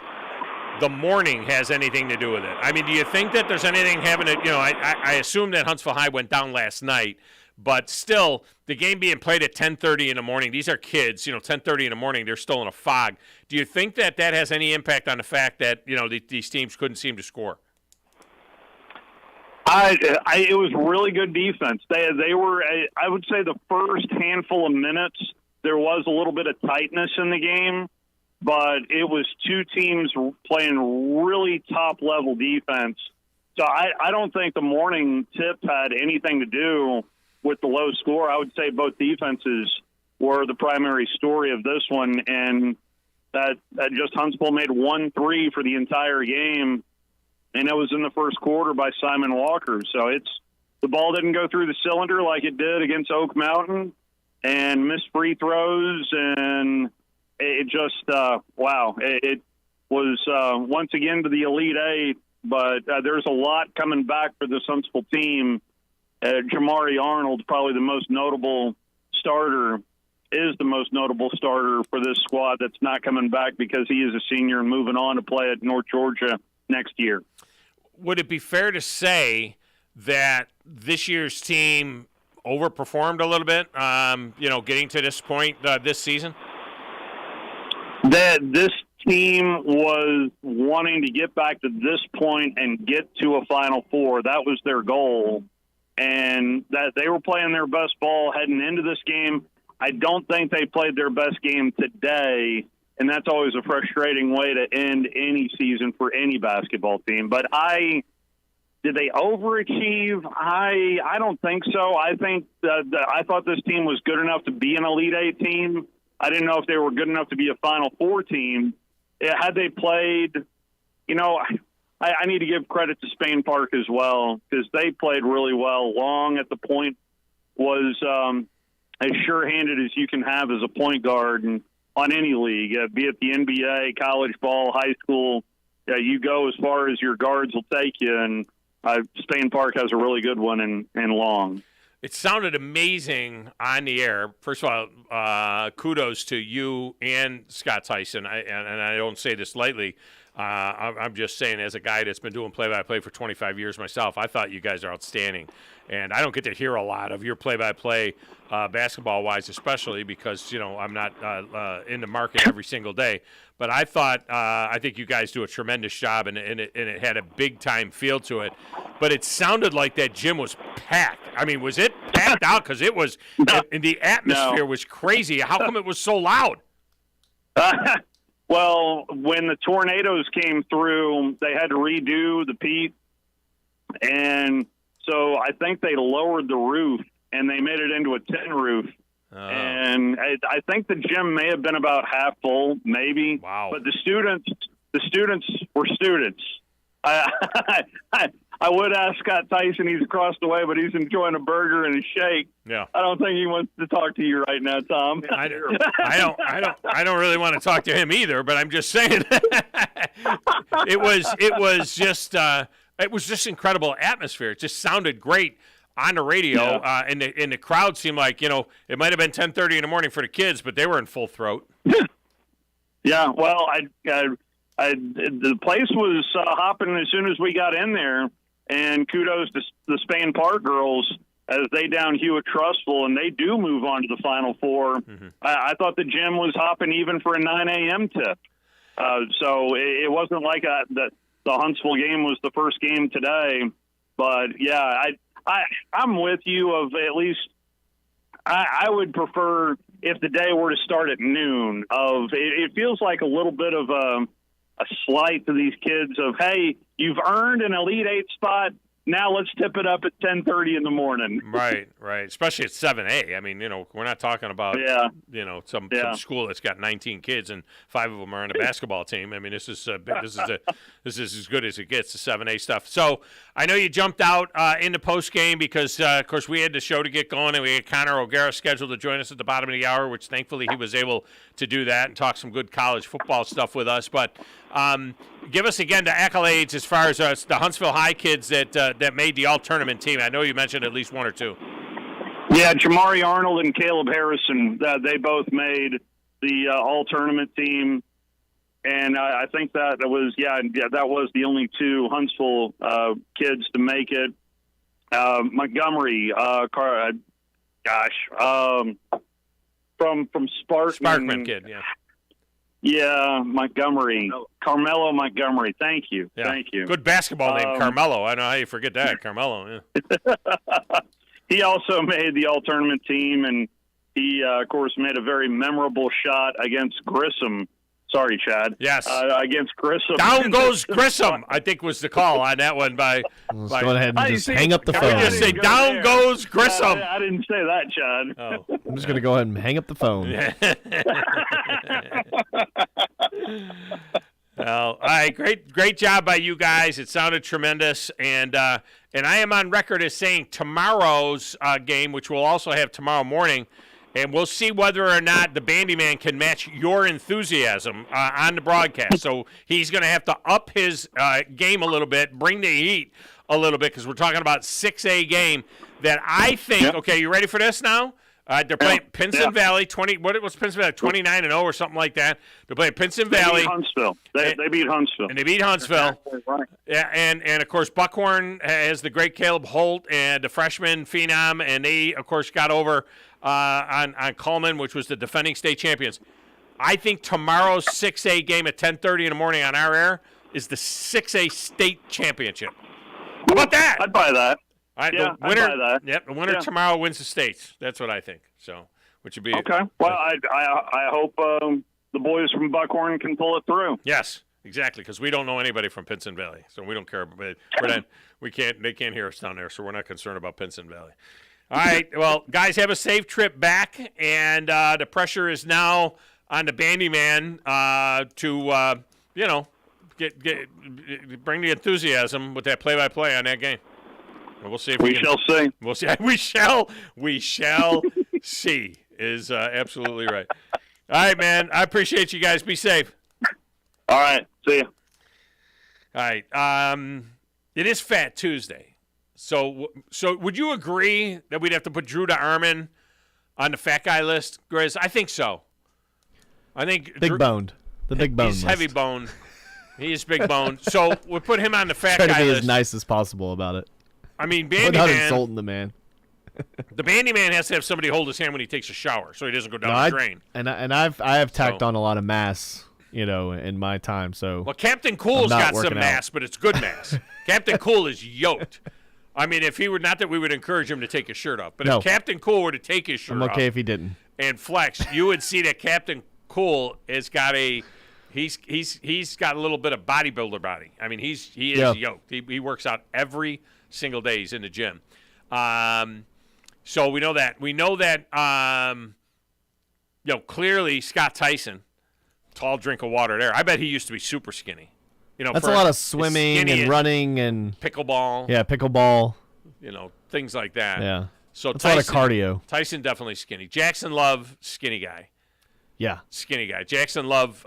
the morning has anything to do with it. I mean, do you think that there's anything having to, I assume that Huntsville High went down last night, but still, the game being played at 10:30 in the morning, these are kids, 10:30 in the morning, they're still in a fog. Do you think that has any impact on the fact that, these teams couldn't seem to score? It was really good defense. They were, I would say the first handful of minutes, there was a little bit of tightness in the game, but it was 2 teams playing really top-level defense. So I don't think the morning tip had anything to do with the low score. I would say both defenses were the primary story of this one, and that just Huntsville made 1 3 for the entire game, and it was in the first quarter by Simon Walker. So the ball didn't go through the cylinder like it did against Oak Mountain, and missed free throws, and it just, it was once again to the Elite Eight, but there's a lot coming back for this Huntsville team. Jamari Arnold, probably the most notable starter, is the most notable starter for this squad that's not coming back because he is a senior and moving on to play at North Georgia next year. Would it be fair to say that this year's team overperformed a little bit, getting to this point this season? That this team was wanting to get back to this point and get to a Final Four. That was their goal, and that they were playing their best ball heading into this game. I don't think they played their best game today, and that's always a frustrating way to end any season for any basketball team. But did they overachieve? I don't think so. I think I thought this team was good enough to be an Elite Eight team. I didn't know if they were good enough to be a Final Four team. Had they played, I need to give credit to Spain Park as well because they played really well. Long at the point was as sure-handed as you can have as a point guard and on any league, be it the NBA, college ball, high school. You go as far as your guards will take you, and Spain Park has a really good one in Long. It sounded amazing on the air. First of all, kudos to you and Scott Tyson, and I don't say this lightly. I'm just saying, as a guy that's been doing play-by-play for 25 years myself, I thought you guys are outstanding. And I don't get to hear a lot of your play-by-play basketball-wise, especially because, I'm not in the market every single day. But I think you guys do a tremendous job, and it had a big-time feel to it. But it sounded like that gym was packed. I mean, was it packed out? Because it was, and the atmosphere was crazy. How come it was so loud? Well, when the tornadoes came through, they had to redo the peak. And so I think they lowered the roof, and they made it into a tin roof. And I think the gym may have been about half full, maybe. Wow. But the students were students. I would ask Scott Tyson. He's across the way, but he's enjoying a burger and a shake. Yeah. I don't think he wants to talk to you right now, Tom. I don't really want to talk to him either. But I'm just saying, it was just incredible atmosphere. It just sounded great on the radio, and the crowd seemed like, it might have been 10:30 in the morning for the kids, but they were in full throat. Yeah. Well, the place was hopping as soon as we got in there. And kudos to the Spain Park girls as they down Hewitt Trustful, and they do move on to the Final Four. Mm-hmm. I thought the gym was hopping even for a 9 a.m. tip. So it wasn't like the Huntsville game was the first game today. But, yeah, I'm with you of at least I would prefer if the day were to start at noon. It feels like a little bit of a slight to these kids of, hey, you've earned an Elite Eight spot. Now let's tip it up at 10:30 in the morning. Right. Especially at 7A. I mean, we're not talking about some school that's got 19 kids and 5 of them are on a basketball team. I mean, this is as good as it gets, the 7A stuff. So I know you jumped out in the post game because, of course, we had the show to get going, and we had Connor O'Gara scheduled to join us at the bottom of the hour, which thankfully he was able to do that and talk some good college football stuff with us. But give us again the accolades as far as the Huntsville High kids that made the all-tournament team. I know you mentioned at least one or two. Yeah, Jamari Arnold and Caleb Harrison, they both made the all-tournament team. And I think that was the only two Huntsville kids to make it. Montgomery, from Sparkman kid, yeah. Yeah, Montgomery. Carmelo Montgomery. Thank you. Yeah. Thank you. Good basketball name, Carmelo. I don't know how you forget that, Carmelo. Yeah. He also made the all-tournament team, and he, of course, made a very memorable shot against Grissom. Sorry, Chad. Yes. Against Grissom. Down goes Grissom, I think was the call on that one by Let's go ahead and just hang up the phone. Can we just say, down goes Grissom? I didn't say that, Chad. Oh. I'm just going to go ahead and hang up the phone. Well, all right, great job by you guys. It sounded tremendous, and I am on record as saying tomorrow's game, which we'll also have tomorrow morning, and we'll see whether or not the Bandyman can match your enthusiasm on the broadcast. So he's going to have to up his game a little bit, bring the heat a little bit, because we're talking about 6A game that I think. Yep. Okay, you ready for this now? They're playing Pinson Valley. What was Pinson Valley? 29-0 or something like that. They're playing Pinson Valley. They beat Huntsville. They beat Huntsville. And they beat Huntsville. Right. Yeah, and of course Buckhorn has the great Caleb Holt and the freshman phenom, and they of course got over on Coleman, which was the defending state champions. I think tomorrow's 6A game at 10:30 in the morning on our air is the 6A state championship. How about that? I'd buy that. Right, yeah, the winner, I'd buy that. Yep, the winner tomorrow wins the states. That's what I think. So, which would be okay. Well, I hope the boys from Buckhorn can pull it through. Yes, exactly. Because we don't know anybody from Pinson Valley, so we don't care. But we can't. They can't hear us down there, so we're not concerned about Pinson Valley. All right. Well, guys, have a safe trip back, and the pressure is now on the Bandyman to bring the enthusiasm with that play-by-play on that game. And we'll see if we shall see. We'll see. We shall see. Is absolutely right. All right, man. I appreciate you guys. Be safe. All right. See you. All right. It is Fat Tuesday. So would you agree that we'd have to put Drew DeArmond on the fat guy list, Grizz? I think so. I think big boned. The big bone. He's heavy boned. He is big boned. So we'll put him on the fat guy list. Try to be as nice as possible about it. I mean, Without Bandyman. insulting the man. The Bandyman has to have somebody hold his hand when he takes a shower, so he doesn't go down the drain. And I have tacked on a lot of mass, in my time. So well, Captain Cool's got some mass, but it's good mass. Captain Cool is yoked. I mean, if he were not that we would encourage him to take his shirt off, but if Captain Cool were to take his shirt off, I'm okay if he didn't, and flex, you would see that Captain Cool has got he's got a little bit of bodybuilder body. I mean, he is yoked. He works out every single day. He's in the gym. So we know that. We know that clearly Scott Tyson, tall drink of water there. I bet he used to be super skinny. That's a lot of swimming and running and pickleball. Yeah, pickleball. Things like that. Yeah. So that's a lot of cardio. Tyson definitely skinny. Jackson Love, skinny guy. Yeah. Skinny guy. Jackson Love.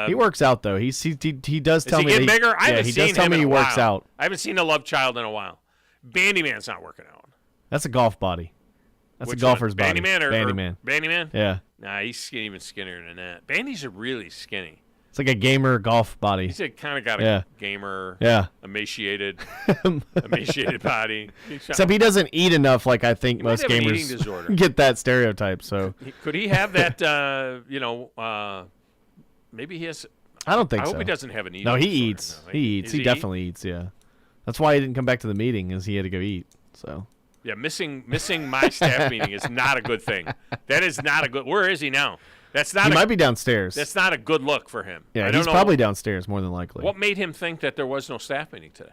He works out though. He does tell me. Is he getting bigger? I haven't he seen does tell him me in he a works while. out. I haven't seen a Love child in a while. Bandyman's not working out. That's a golf body. That's Which a golfer's one? body. Bandyman or Bandyman. Bandyman? Yeah. Nah, he's even skinnier than that. Bandies are really skinny. It's like a gamer golf body. He's kind of got a gamer, emaciated body. Except he doesn't eat enough. Like I think most might have an gamers eating disorder. get that stereotype. So could he have that? Maybe he has. I don't think so. I hope he doesn't have an eating. No, he disorder. eats. No, he eats. He definitely eats. Yeah, that's why he didn't come back to the meeting, is he had to go eat. So. Yeah, missing my staff meeting is not a good thing. That is not a good. Where is he now? That's not. He might be downstairs. That's not a good look for him. Yeah, he's probably downstairs more than likely. What made him think that there was no staff meeting today?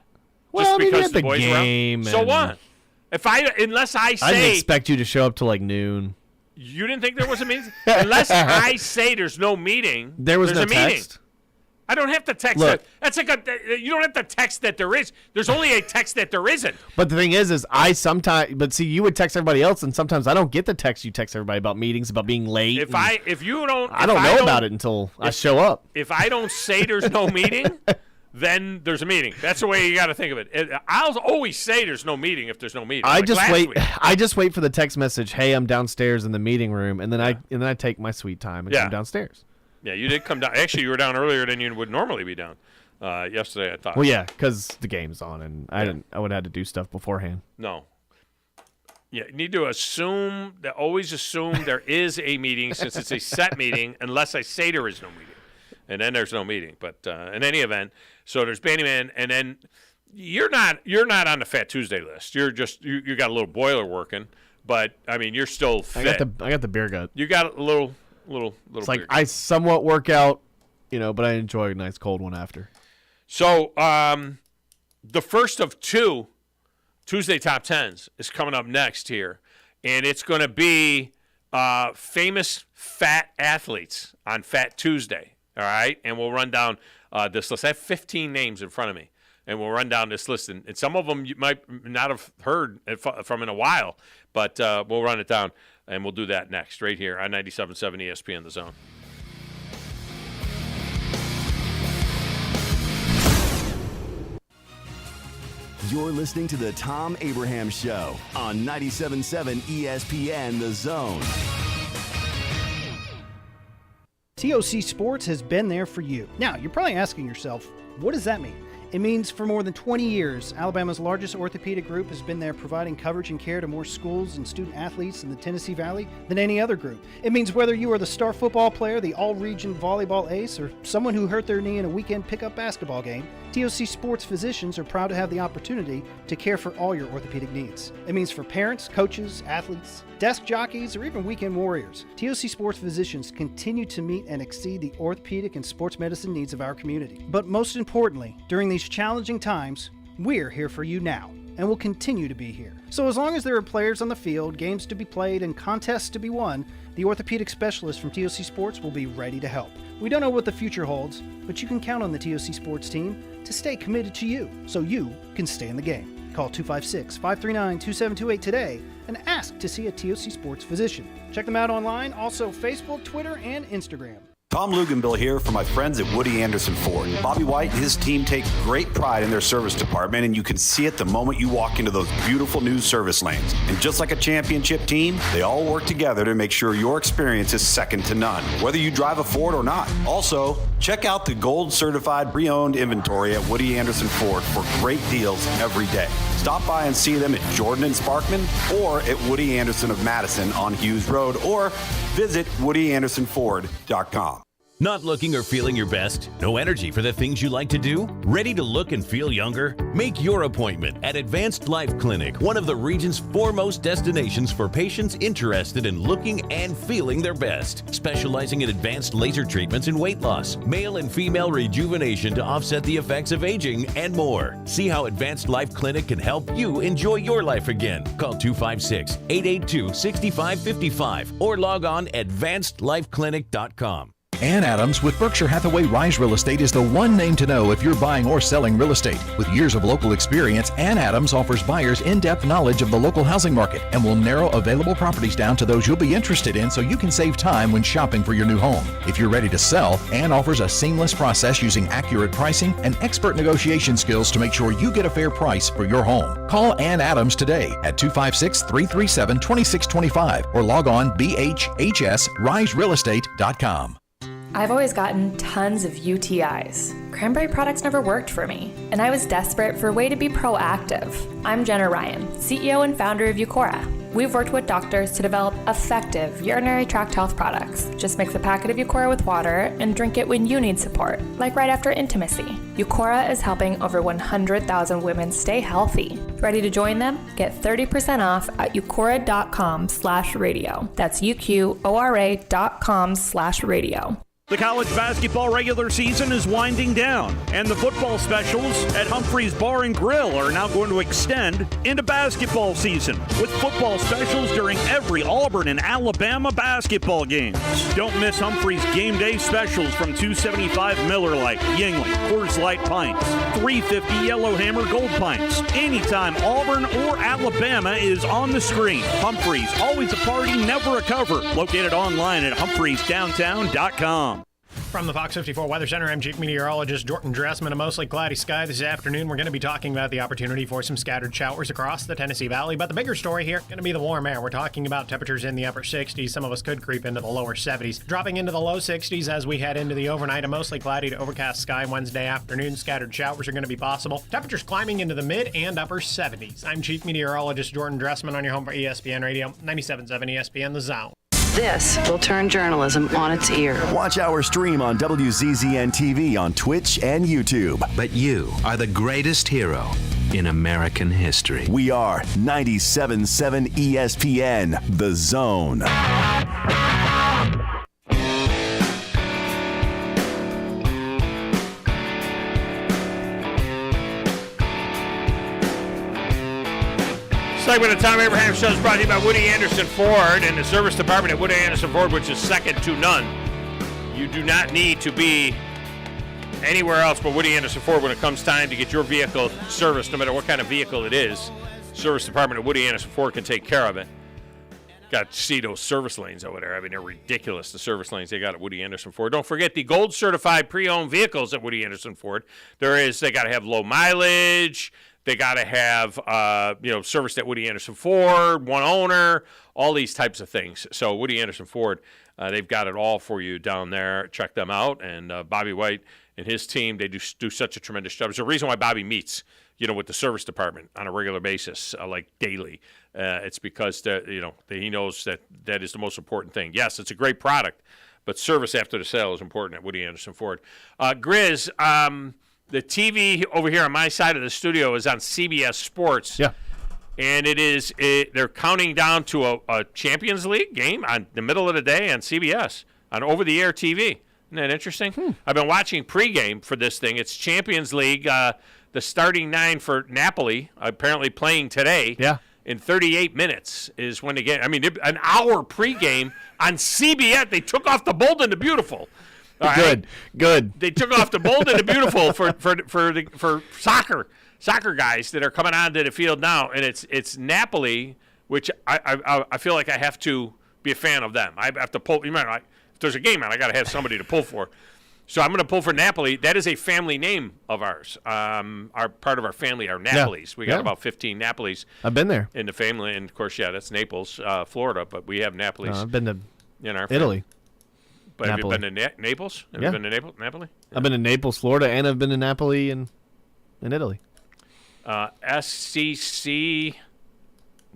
Well, just because the boys game. Were out? So what? Unless I say, I didn't expect you to show up till like noon. You didn't think there was a meeting? Unless I say there's no meeting, there's no a meeting. Text. I don't have to text Look, that. That's like you don't have to text that there is. There's only a text that there isn't. But the thing is I sometimes. But see, you would text everybody else, and sometimes I don't get the text you text everybody about meetings, about being late. If you don't, I don't know about it until I show up. If I don't say there's no meeting, then there's a meeting. That's the way you got to think of it. I'll always say there's no meeting if there's no meeting. I just wait for the text message. Hey, I'm downstairs in the meeting room, and then I take my sweet time and come downstairs. Yeah, you did come down. Actually, you were down earlier than you would normally be down. Yesterday, I thought. Well, yeah, because the game's on, and I would have had to do stuff beforehand. No. Yeah, you need to always assume there is a meeting since it's a set meeting, unless I say there is no meeting, and then there's no meeting. But in any event, so there's Bandyman, and then you're not on the Fat Tuesday list. You're just you got a little boiler working, but I mean you're still fit. I got the beer gut. You got a little. It's like I somewhat work out, but I enjoy a nice cold one after. So the first of two Tuesday Top 10s is coming up next here, and it's going to be famous fat athletes on Fat Tuesday, all right? And we'll run down this list. I have 15 names in front of me, and we'll run down this list. And some of them you might not have heard from in a while, but we'll run it down. And we'll do that next, right here on 97.7 ESPN The Zone. You're listening to the Thom Abraham Show on 97.7 ESPN The Zone. TOC Sports has been there for you. Now, you're probably asking yourself, what does that mean? It means for more than 20 years, Alabama's largest orthopedic group has been there providing coverage and care to more schools and student athletes in the Tennessee Valley than any other group. It means whether you are the star football player, the all-region volleyball ace, or someone who hurt their knee in a weekend pickup basketball game, TOC Sports physicians are proud to have the opportunity to care for all your orthopedic needs. It means for parents, coaches, athletes, desk jockeys, or even weekend warriors, TOC Sports physicians continue to meet and exceed the orthopedic and sports medicine needs of our community. But most importantly, during these challenging times, we're here for you now, and will continue to be here. So as long as there are players on the field, games to be played, and contests to be won, the orthopedic specialists from TOC Sports will be ready to help. We don't know what the future holds, but you can count on the TOC Sports team to stay committed to you, so you can stay in the game. Call 256-539-2728 today and ask to see a TOC Sports physician. Check them out online, also Facebook, Twitter, and Instagram. Tom Luganbill here for my friends at Woody Anderson Ford. Bobby White and his team take great pride in their service department, and you can see it the moment you walk into those beautiful new service lanes. And just like a championship team, they all work together to make sure your experience is second to none, whether you drive a Ford or not. Also, check out the gold certified pre-owned inventory at Woody Anderson Ford for great deals every day. Stop by and see them at Jordan and Sparkman or at Woody Anderson of Madison on Hughes Road, or visit WoodyAndersonFord.com. Not looking or feeling your best? No energy for the things you like to do? Ready to look and feel younger? Make your appointment at Advanced Life Clinic, one of the region's foremost destinations for patients interested in looking and feeling their best. Specializing in advanced laser treatments and weight loss, male and female rejuvenation to offset the effects of aging, and more. See how Advanced Life Clinic can help you enjoy your life again. Call 256-882-6555 or log on advancedlifeclinic.com. Ann Adams with Berkshire Hathaway Rise Real Estate is the one name to know if you're buying or selling real estate. With years of local experience, Ann Adams offers buyers in-depth knowledge of the local housing market and will narrow available properties down to those you'll be interested in so you can save time when shopping for your new home. If you're ready to sell, Ann offers a seamless process using accurate pricing and expert negotiation skills to make sure you get a fair price for your home. Call Ann Adams today at 256-337-2625 or log on bhhsriserealestate.com. I've always gotten tons of UTIs. Cranberry products never worked for me, and I was desperate for a way to be proactive. I'm Jenna Ryan, CEO and founder of Eucora. We've worked with doctors to develop effective urinary tract health products. Just mix a packet of Eucora with water and drink it when you need support, like right after intimacy. Eucora is helping over 100,000 women stay healthy. Ready to join them? Get 30% off at eucora.com/radio. That's UQORA.com/radio. The college basketball regular season is winding down, and the football specials at Humphrey's Bar and Grill are now going to extend into basketball season with football specials during every Auburn and Alabama basketball games. Don't miss Humphrey's game day specials from $2.75 Miller Lite, Yingling, Coors Light pints, $3.50 Yellowhammer Gold pints. Anytime Auburn or Alabama is on the screen, Humphrey's, always a party, never a cover. Located online at humphreysdowntown.com. From the Fox 54 Weather Center, I'm Chief Meteorologist Jordan Dressman. A mostly cloudy sky this afternoon. We're going to be talking about the opportunity for some scattered showers across the Tennessee Valley. But the bigger story here going to be the warm air. We're talking about temperatures in the upper 60s. Some of us could creep into the lower 70s. Dropping into the low 60s as we head into the overnight. A mostly cloudy to overcast sky Wednesday afternoon. Scattered showers are going to be possible. Temperatures climbing into the mid and upper 70s. I'm Chief Meteorologist Jordan Dressman on your home for ESPN Radio, 97.7 ESPN The Zone. This will turn journalism on its ear. Watch our stream on WZZN TV on Twitch and YouTube. But you are the greatest hero in American history. We are 97.7 ESPN The Zone. Segment of Tom Abraham Show is brought to you by Woody Anderson Ford and the service department at Woody Anderson Ford, which is second to none. You do not need to be anywhere else but Woody Anderson Ford when it comes time to get your vehicle serviced, no matter what kind of vehicle it is. Service department at Woody Anderson Ford can take care of it. Got to see those service lanes over there. I mean, they're ridiculous, the service lanes they got at Woody Anderson Ford. Don't forget the gold certified pre-owned vehicles at Woody Anderson Ford. They got to have low mileage. They got to have, serviced at Woody Anderson Ford, one owner, all these types of things. So Woody Anderson Ford, they've got it all for you down there. Check them out. And Bobby White and his team, they do such a tremendous job. There's a reason why Bobby meets, with the service department on a regular basis, like daily. It's because he knows that is the most important thing. Yes, it's a great product, but service after the sale is important at Woody Anderson Ford. Grizz, the TV over here on my side of the studio is on CBS Sports. Yeah. And they're counting down to a Champions League game on the middle of the day on CBS, on over-the-air TV. Isn't that interesting? I've been watching pregame for this thing. It's Champions League. The starting nine for Napoli, apparently playing today. Yeah. In 38 minutes is when they get. I mean, an hour pregame on CBS. They took off the Bold and the Beautiful. Good. They took off the Bold and the Beautiful for soccer guys that are coming onto the field now, and it's Napoli, which I feel like I have to be a fan of them. I have to pull. If there's a game on, I got to have somebody to pull for. So I'm going to pull for Napoli. That is a family name of ours. Our part of our family are Napolis. Yeah. We got about 15 Napolis. I've been there in the family, and of course, that's Naples, Florida. But we have Napolis. I've been to in our Italy. Family. But Napoli. have you been to Naples? Have you been to Napoli? Yeah. I've been to Naples, Florida, and I've been to Napoli in Italy. SCC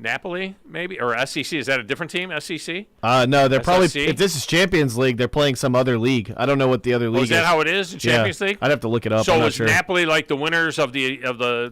Napoli, maybe? Or SEC. Is that a different team, SEC? No, they're probably, SSC? if this is Champions League, they're playing some other league. I don't know what the other league is. Is that how it is in Champions League? I'd have to look it up. So I'm not was sure. Napoli like the winners of the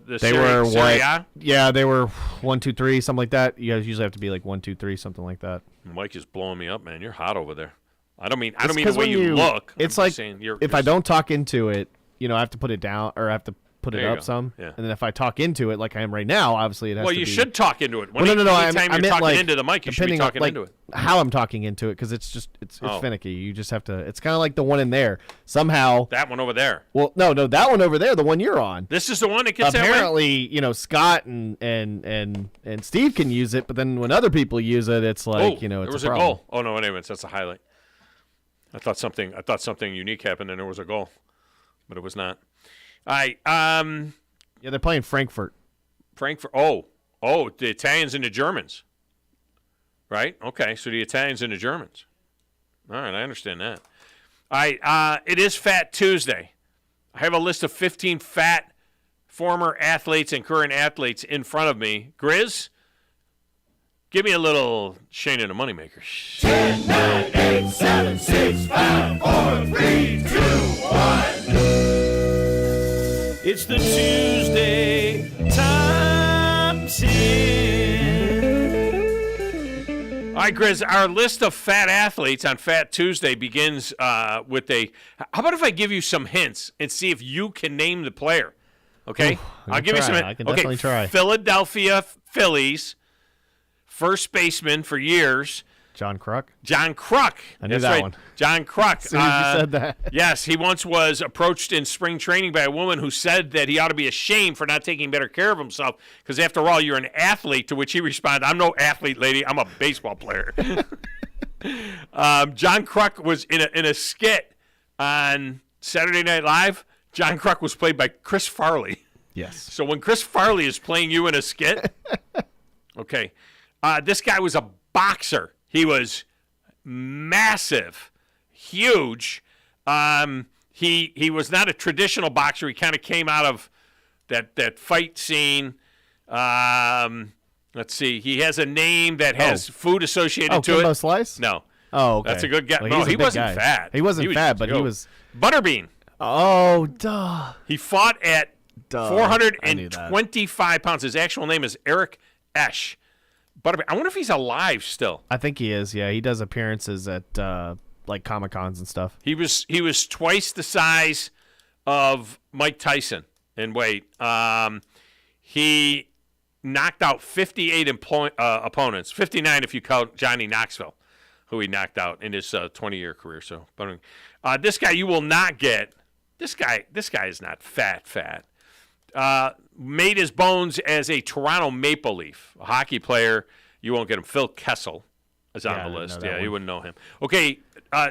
They Serie, were Serie what? A? Yeah, they were 1, 2, 3, something like that. You guys usually have to be like 1, 2, 3, something like that. Mike is blowing me up, man. You're hot over there. I don't mean It's the 'cause way when you look. It's I'm like just saying you're if I don't talk into it, I have to put it down or I have to put it There you up go. some. Yeah. And then if I talk into it like I am right now, obviously it has Well, to you be. should talk into it. Well, no. Anytime I you're meant talking like, into the mic, you should be depending on, talking like, into it. how I'm talking into it because it's just it's Oh. finicky. You just have to. It's kind of like the one in there somehow. That one over there. Well, no, that one over there, the one you're on. This is the one that gets that way? Apparently, Scott and Steve can use it, but then when other people use it, it's like it's there was a a problem. goal. Oh no, anyways, that's a highlight. I thought something unique happened and there was a goal, but it was not. All right. Yeah, they're playing Frankfurt. Frankfurt. Oh, the Italians and the Germans. Right? Okay, so the Italians and the Germans. All right, I understand that. All right, it is Fat Tuesday. I have a list of 15 fat former athletes and current athletes in front of me. Grizz, give me a little Shane and the Moneymaker. 10, 9, 8, 7, 6, 5, 4, 3, 2, 1. It's the Tuesday Top 10. All right, Grizz, our list of fat athletes on Fat Tuesday begins with a... How about if I give you some hints and see if you can name the player? Okay? Ooh, I'll give you some hints. I can definitely try. Philadelphia Phillies, first baseman for years. John Kruk. John Kruk. I knew That's that right. one. John Kruk. As soon as you said that. Yes, he once was approached in spring training by a woman who said that he ought to be ashamed for not taking better care of himself because, after all, you're an athlete, to which he responded, I'm no athlete, lady. I'm a baseball player. John Kruk was in a skit on Saturday Night Live. John Kruk was played by Chris Farley. Yes. So when Chris Farley is playing you in a skit, okay, this guy was a boxer. He was massive, huge. He was not a traditional boxer. He kind of came out of that fight scene. Let's see. He has a name that has food associated to Kimbo it. Slice? No. Oh, okay. That's a good guy. Well, no, he's a he big wasn't guy. fat. He wasn't fat, but he was... Butterbean. Oh, duh. He fought at Duh. 425 pounds. His actual name is Eric Esch. Butterbean. I wonder if he's alive still. I think he is, yeah. He does appearances at, like, Comic-Cons and stuff. He was twice the size of Mike Tyson in weight. He knocked out 58 opponents, 59 if you count Johnny Knoxville, who he knocked out in his 20-year career. So, this guy you will not get. This guy is not fat. Made his bones as a Toronto Maple Leaf, a hockey player. You won't get him. Phil Kessel is on the list. Yeah, you wouldn't know him. Okay,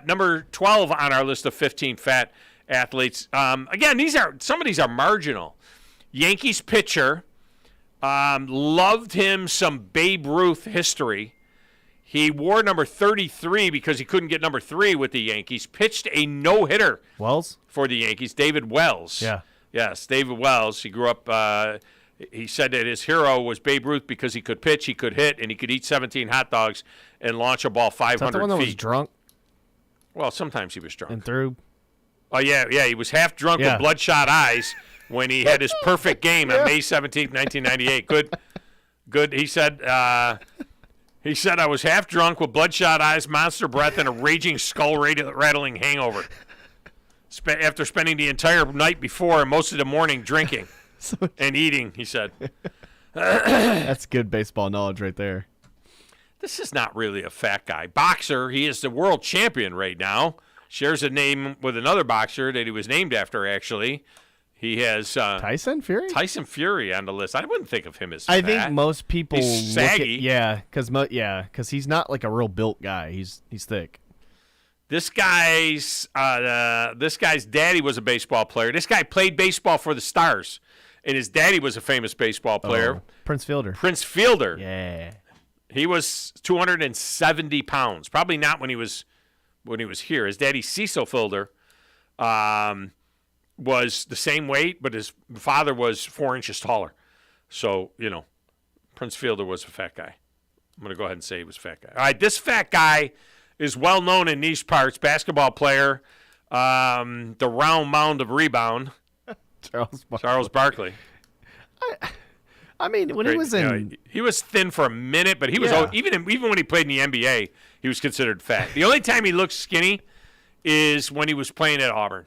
number 12 on our list of 15 fat athletes. Again, some of these are marginal. Yankees pitcher. Loved him some Babe Ruth history. He wore number 33 because he couldn't get number 3 with the Yankees. Pitched a no-hitter Wells? For the Yankees. David Wells. Yeah. Yes, David Wells. He grew up, he said that his hero was Babe Ruth because he could pitch, he could hit, and he could eat 17 hot dogs and launch a ball 500 Is that the one that feet. was drunk? Well, sometimes he was drunk. And threw? Oh, yeah, he was half drunk with bloodshot eyes when he had his perfect game on May 17th, 1998. Good. He said, I was half drunk with bloodshot eyes, monster breath, and a raging skull-rattling hangover. After spending the entire night before and most of the morning drinking and eating, he said. That's good baseball knowledge right there. This is not really a fat guy. Boxer, he is the world champion right now. Shares a name with another boxer that he was named after, actually. He has Tyson Fury? Tyson Fury on the list. I wouldn't think of him as fat. I think most people He's saggy. because he's not like a real built guy. He's thick. This guy's daddy was a baseball player. This guy played baseball for the Stars, and his daddy was a famous baseball player. Prince Fielder. Prince Fielder. Yeah. He was 270 pounds. Probably not when he was here. His daddy, Cecil Fielder, was the same weight, but his father was 4 inches taller. So, Prince Fielder was a fat guy. I'm going to go ahead and say he was a fat guy. All right, this fat guy is well known in these parts. Basketball player, the round mound of rebound. Charles Barkley. I mean, when he was in, he was thin for a minute, but he was even when he played in the NBA, he was considered fat. The only time he looked skinny is when he was playing at Auburn.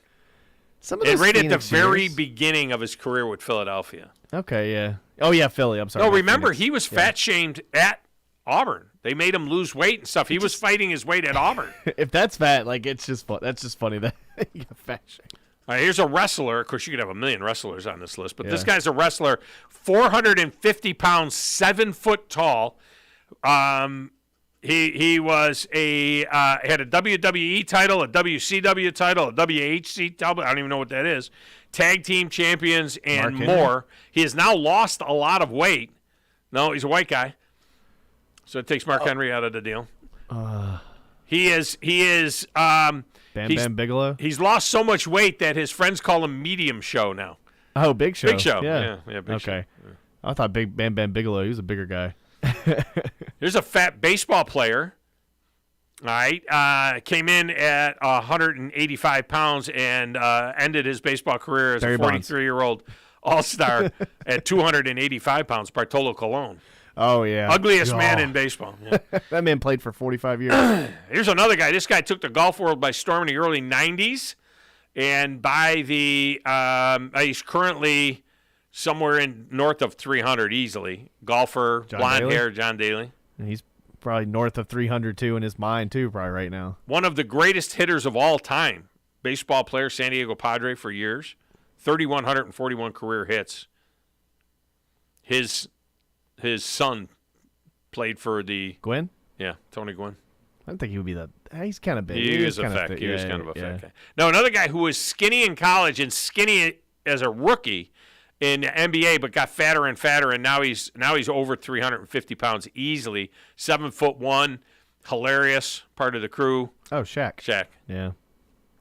Right at the very beginning of his career with Philadelphia. Okay, yeah. Oh, yeah, Philly. I'm sorry. No, remember, he was fat-shamed at Auburn. They made him lose weight and stuff. He was fighting his weight at Auburn. If that's fat, like, it's just fun. That's just funny that you got fat-shamed. All right, here's a wrestler. Of course, you could have a million wrestlers on this list, but this guy's a wrestler, 450 pounds, 7 foot tall. He was had a WWE title, a WCW title, a WHC title. I don't even know what that is. Tag team champions and more. He has now lost a lot of weight. No, he's a white guy, so it takes Mark Henry out of the deal. He is. Bam Bigelow. He's lost so much weight that his friends call him Medium Show now. Oh, Big Show. Big Show. Yeah, Big Show. Okay. I thought Bam Bigelow. He was a bigger guy. Here's a fat baseball player. All right, came in at 185 pounds and ended his baseball career as a 43-year-old all-star at 285 pounds. Bartolo Colon. Oh, yeah. Ugliest man in baseball. Yeah. That man played for 45 years. Here's another guy. This guy took the golf world by storm in the early 90s. And by the he's currently somewhere in north of 300 easily. Golfer, blonde hair, John Daly. And he's probably north of 300, too, in his mind, too, probably right now. One of the greatest hitters of all time. Baseball player, San Diego Padre for years. 3,141 career hits. His son played for the Gwynn? Yeah, Tony Gwynn. I don't think he would be that. He's kind of big. He was a fat. He was kind of a fat guy. No, another guy who was skinny in college and skinny as a rookie in the NBA, but got fatter and fatter, and now he's over 350 pounds easily. 7'1", hilarious, part of the crew. Oh, Shaq. Shaq. Yeah.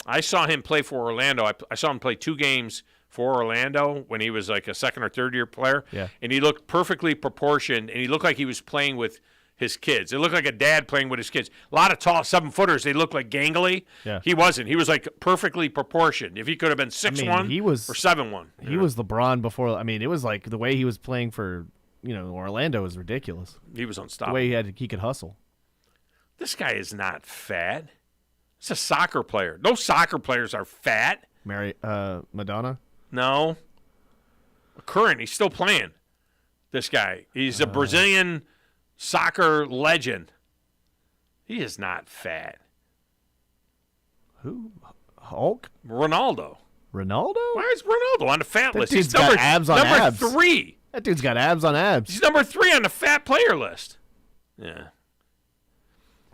I saw him play for Orlando. I saw him play 2 games for Orlando when he was like a second or third year player. Yeah. And he looked perfectly proportioned, and he looked like he was playing with his kids. It looked like a dad playing with his kids. A lot of tall 7-footers, they look like gangly. Yeah. He wasn't. He was like perfectly proportioned. If he could have been 6'1", he was, or 7'1". He was LeBron before. I mean, it was like the way he was playing for, Orlando was ridiculous. He was unstoppable. The way he could hustle. This guy is not fat. He's a soccer player. No soccer players are fat. Madonna? No. Current. He's still playing. This guy. He's a Brazilian soccer legend. He is not fat. Who? Hulk? Ronaldo. Why is Ronaldo on the fat list? He's got abs on abs. Number 3. That dude's got abs on abs. He's number 3 on the fat player list. Yeah.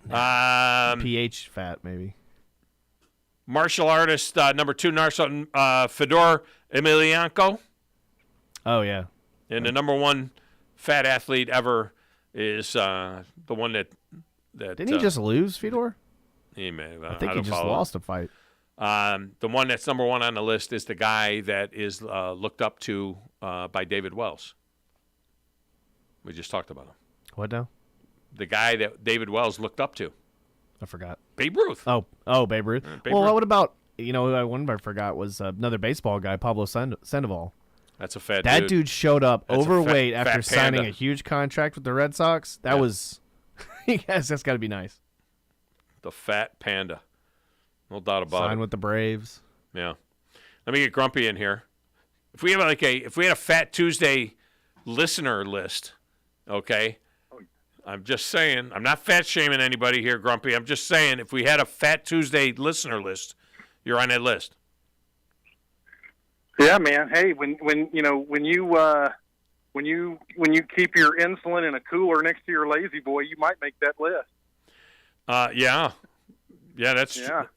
PH fat, maybe. Martial artist, number 2, Fedor Emelianenko. Oh, yeah. And the number 1 fat athlete ever is the one that didn't he just lose, Fedor? He may have. I think he just lost a fight. The one that's number 1 on the list is the guy that is looked up to by David Wells. We just talked about him. What now? The guy that David Wells looked up to. I forgot. Babe Ruth. Oh, Babe Ruth. Babe Ruth. What about, one I forgot was another baseball guy, Pablo Sandoval. That's a fat dude. That dude showed up overweight after fat panda. signing a huge contract with the Red Sox. That was, yes, that's got to be nice. The fat panda. No doubt about it. Sign with the Braves. Yeah. Let me get Grumpy in here. If we have if we had a Fat Tuesday listener list, okay? I'm just saying, I'm not fat shaming anybody here, Grumpy. I'm just saying, if we had a Fat Tuesday listener list, you're on that list. Yeah, man. Hey, when you keep your insulin in a cooler next to your Lazy Boy, you might make that list. Yeah,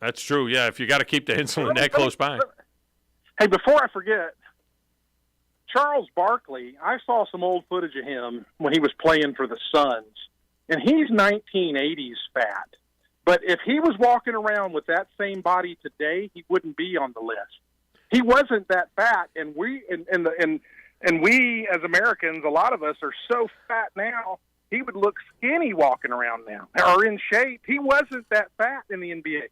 that's true. Yeah, if you got to keep the insulin that close by. Hey, before I forget, Charles Barkley, I saw some old footage of him when he was playing for the Suns, and he's 1980s fat. But if he was walking around with that same body today, he wouldn't be on the list. He wasn't that fat, and And we, as Americans, a lot of us are so fat now, he would look skinny walking around now, or in shape. He wasn't that fat in the NBA.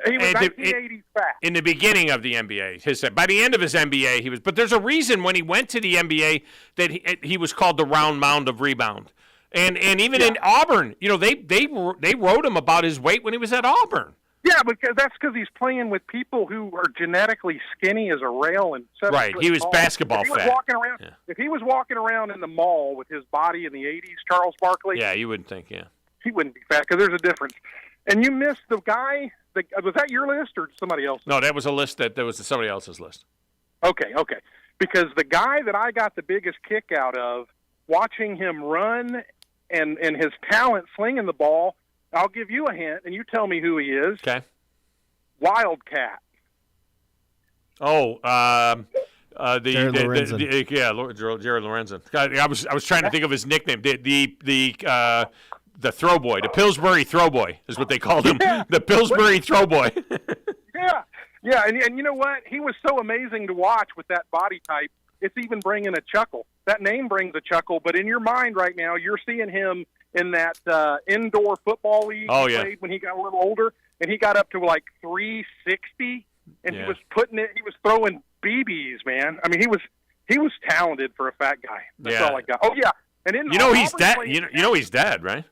He was 1980s fat. In the beginning of the NBA. By the end of his NBA, he was. But there's a reason when he went to the NBA that he was called the round mound of rebound. And even in Auburn, they wrote him about his weight when he was at Auburn. Yeah, because he's playing with people who are genetically skinny as a rail and 7 right. foot He was tall. basketball if he was fat. Walking around, If he was walking around in the mall with his body in the 80s, Charles Barkley. Yeah, you wouldn't think. Yeah, he wouldn't be fat because there's a difference. And you missed the guy. Was that your list or somebody else's? No, that was a list that was somebody else's list. Okay. Because the guy that I got the biggest kick out of watching him run and his talent slinging the ball, I'll give you a hint, and you tell me who he is. Okay. Wildcat. Oh, Jared Lorenzen. Jared Lorenzen. I was trying to think of his nickname. The throw boy, the Pillsbury throw boy is what they called him. Yeah. The Pillsbury throw boy. Yeah, and you know what? He was so amazing to watch with that body type. It's even bringing a chuckle. That name brings a chuckle, but in your mind right now, you're seeing him in that indoor football league he played when he got a little older, and he got up to like 360, and he was throwing BBs, man. I mean, he was talented for a fat guy. That's all I got. Oh yeah, and he's dead. He's dead, right?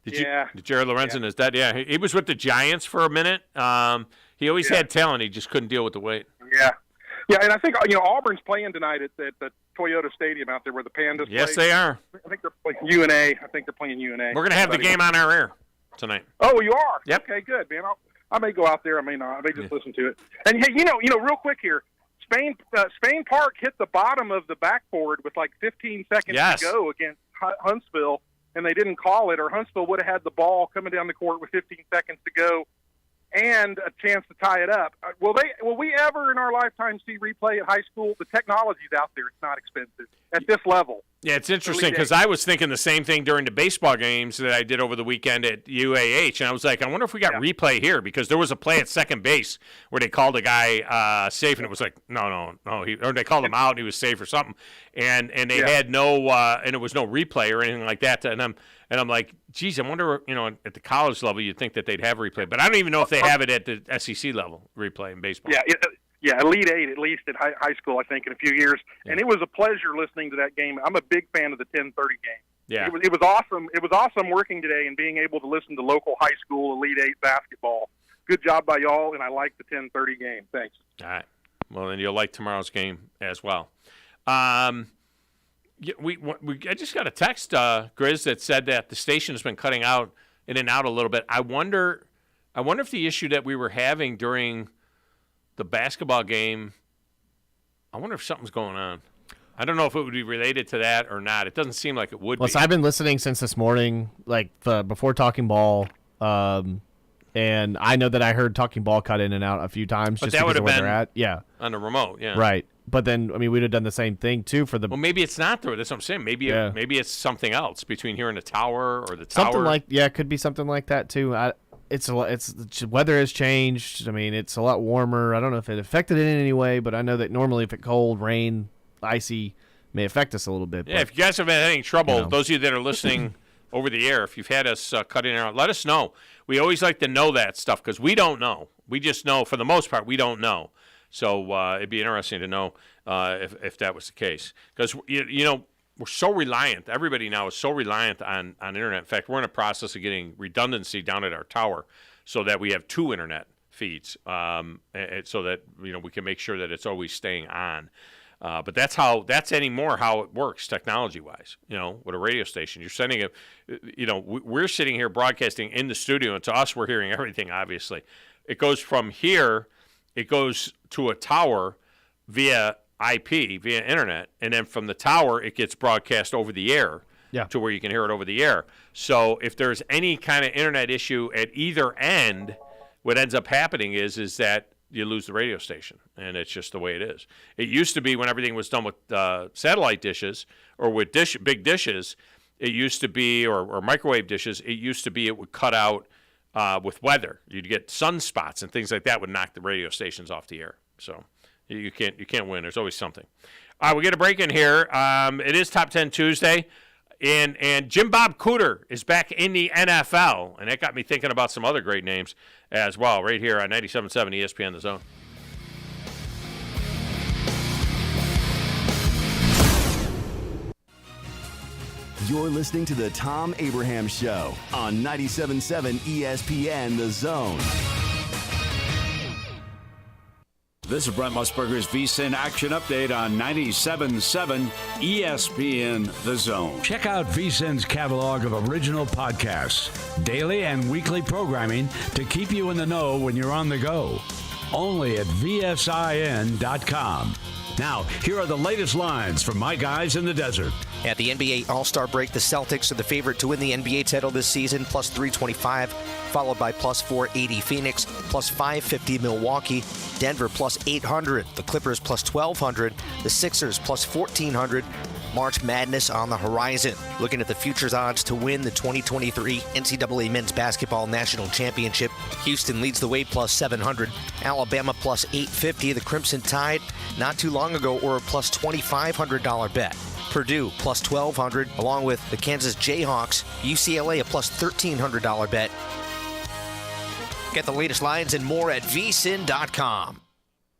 Jared Lorenzen is dead. Yeah, he was with the Giants for a minute. He always had talent. He just couldn't deal with the weight. Yeah, and I think Auburn's playing tonight at the Toyota Stadium out there where the Pandas play. Yes, they are. I think they're playing UNA. We're going to have the game on our air tonight. Oh, you are? Yep. Okay, good, man. I may go out there. I may not. I may just listen to it. And hey, real quick here, Spain Park hit the bottom of the backboard with like 15 seconds to go against Huntsville, and they didn't call it, or Huntsville would have had the ball coming down the court with 15 seconds to go and a chance to tie it up. Will we ever in our lifetime see replay at high school? The technology's out there. It's not expensive at this level. Yeah, it's interesting because I was thinking the same thing during the baseball games that I did over the weekend at UAH, and I was like, I wonder if we got replay here because there was a play at second base where they called a guy safe, and it was like, no, or they called him out, and he was safe or something, and they had no, and it was no replay or anything like that, and I'm like, geez, I wonder, at the college level, you'd think that they'd have replay, but I don't even know if they have it at the SEC level replay in baseball. Yeah, Elite Eight, at least at high school, I think, in a few years. Yeah. And it was a pleasure listening to that game. I'm a big fan of the 10:30 game. Yeah. It was awesome. It was awesome working today and being able to listen to local high school Elite Eight basketball. Good job by y'all, and I like the 10:30 game. Thanks. All right. Well, then you'll like tomorrow's game as well. I just got a text, Grizz, that said that the station has been cutting out in and out a little bit. I wonder if the issue that we were having during the basketball game, I wonder if something's going on. I don't know if it would be related to that or not. It doesn't seem like it would be. So I've been listening since this morning, like before Talking Ball, and I know that I heard Talking Ball cut in and out a few times but just that because of where been they're at. Yeah. On the remote, yeah. Right. But then, we'd have done the same thing, too, for the... Well, maybe it's not, though. That's what I'm saying. Maybe it's something else between here and the tower or the tower. Something like... Yeah, it could be something like that, too. The weather has changed. It's a lot warmer. I don't know if it affected it in any way, but I know that normally if it's cold, rain, icy, may affect us a little bit. Yeah, if you guys have had any trouble, those of you that are listening over the air, if you've had us cut in and out, let us know. We always like to know that stuff because we don't know. We just know, for the most part, we don't know. So it'd be interesting to know if that was the case. Because, we're so reliant. Everybody now is so reliant on internet. In fact, we're in a process of getting redundancy down at our tower so that we have 2 internet feeds so that, we can make sure that it's always staying on. But that's anymore how it works technology-wise, with a radio station. You're sending it, we're sitting here broadcasting in the studio, and to us, we're hearing everything, obviously. It goes from here, it goes to a tower via IP, via internet, and then from the tower, it gets broadcast over the air to where you can hear it over the air. So if there's any kind of internet issue at either end, what ends up happening is that you lose the radio station, and it's just the way it is. It used to be when everything was done with satellite dishes or with big dishes, it used to be, or microwave dishes, it used to be it would cut out with weather. You'd get sunspots and things like that would knock the radio stations off the air. So you can't win. There's always something. We get a break in here. It is Top 10 Tuesday. And Jim Bob Cooter is back in the NFL. And that got me thinking about some other great names as well, right here on 97.7 ESPN The Zone. You're listening to the Thom Abraham Show on 97.7 ESPN The Zone. This is Brent Musburger's VSiN Action Update on 97.7 ESPN The Zone. Check out VSiN's catalog of original podcasts, daily and weekly programming to keep you in the know when you're on the go. Only at VSIN.com. Now, here are the latest lines from my guys in the desert. At the NBA All-Star break, the Celtics are the favorite to win the NBA title this season, plus 325, followed by plus 480 Phoenix, plus 550 Milwaukee, Denver plus 800, the Clippers plus 1200, the Sixers plus 1400. March Madness on the horizon. Looking at the futures odds to win the 2023 NCAA Men's Basketball National Championship, Houston leads the way plus 700, Alabama plus 850, the Crimson Tide not too long ago were a plus $2,500 bet. Purdue plus 1,200, along with the Kansas Jayhawks, UCLA a plus $1,300 bet. Get the latest lines and more at vsin.com.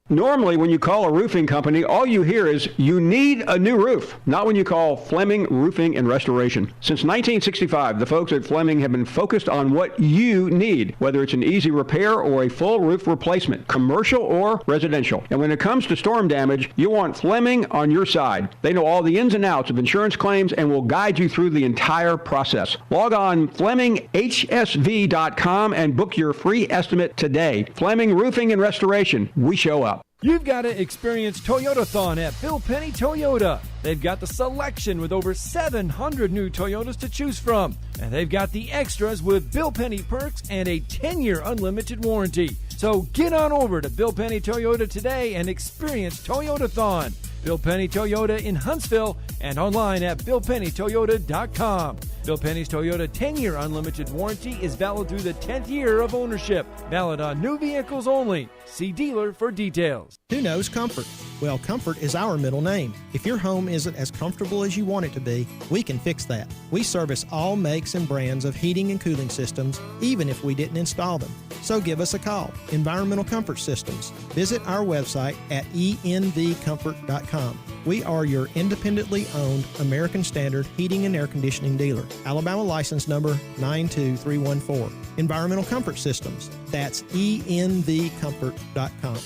Normally, when you call a roofing company, all you hear is, you need a new roof. Not when you call Fleming Roofing and Restoration. Since 1965, the folks at Fleming have been focused on what you need, whether it's an easy repair or a full roof replacement, commercial or residential. And when it comes to storm damage, you want Fleming on your side. They know all the ins and outs of insurance claims and will guide you through the entire process. Log on FlemingHSV.com and book your free estimate today. Fleming Roofing and Restoration. We show up. You've got to experience Toyotathon at Bill Penny Toyota. They've got the selection with over 700 new Toyotas to choose from. And they've got the extras with Bill Penny perks and a 10-year unlimited warranty. So get on over to Bill Penny Toyota today and experience Toyotathon. Bill Penny Toyota in Huntsville and online at BillPennyToyota.com. Bill Penny's Toyota 10-year unlimited warranty is valid through the 10th year of ownership. Valid on new vehicles only. See dealer for details. Who knows comfort? Well, comfort is our middle name. If your home isn't as comfortable as you want it to be, we can fix that. We service all makes and brands of heating and cooling systems, even if we didn't install them. So give us a call. Environmental Comfort Systems. Visit our website at envcomfort.com. We are your independently owned American Standard heating and air conditioning dealer. Alabama license number 92314. Environmental Comfort Systems. That's envcomfort.com.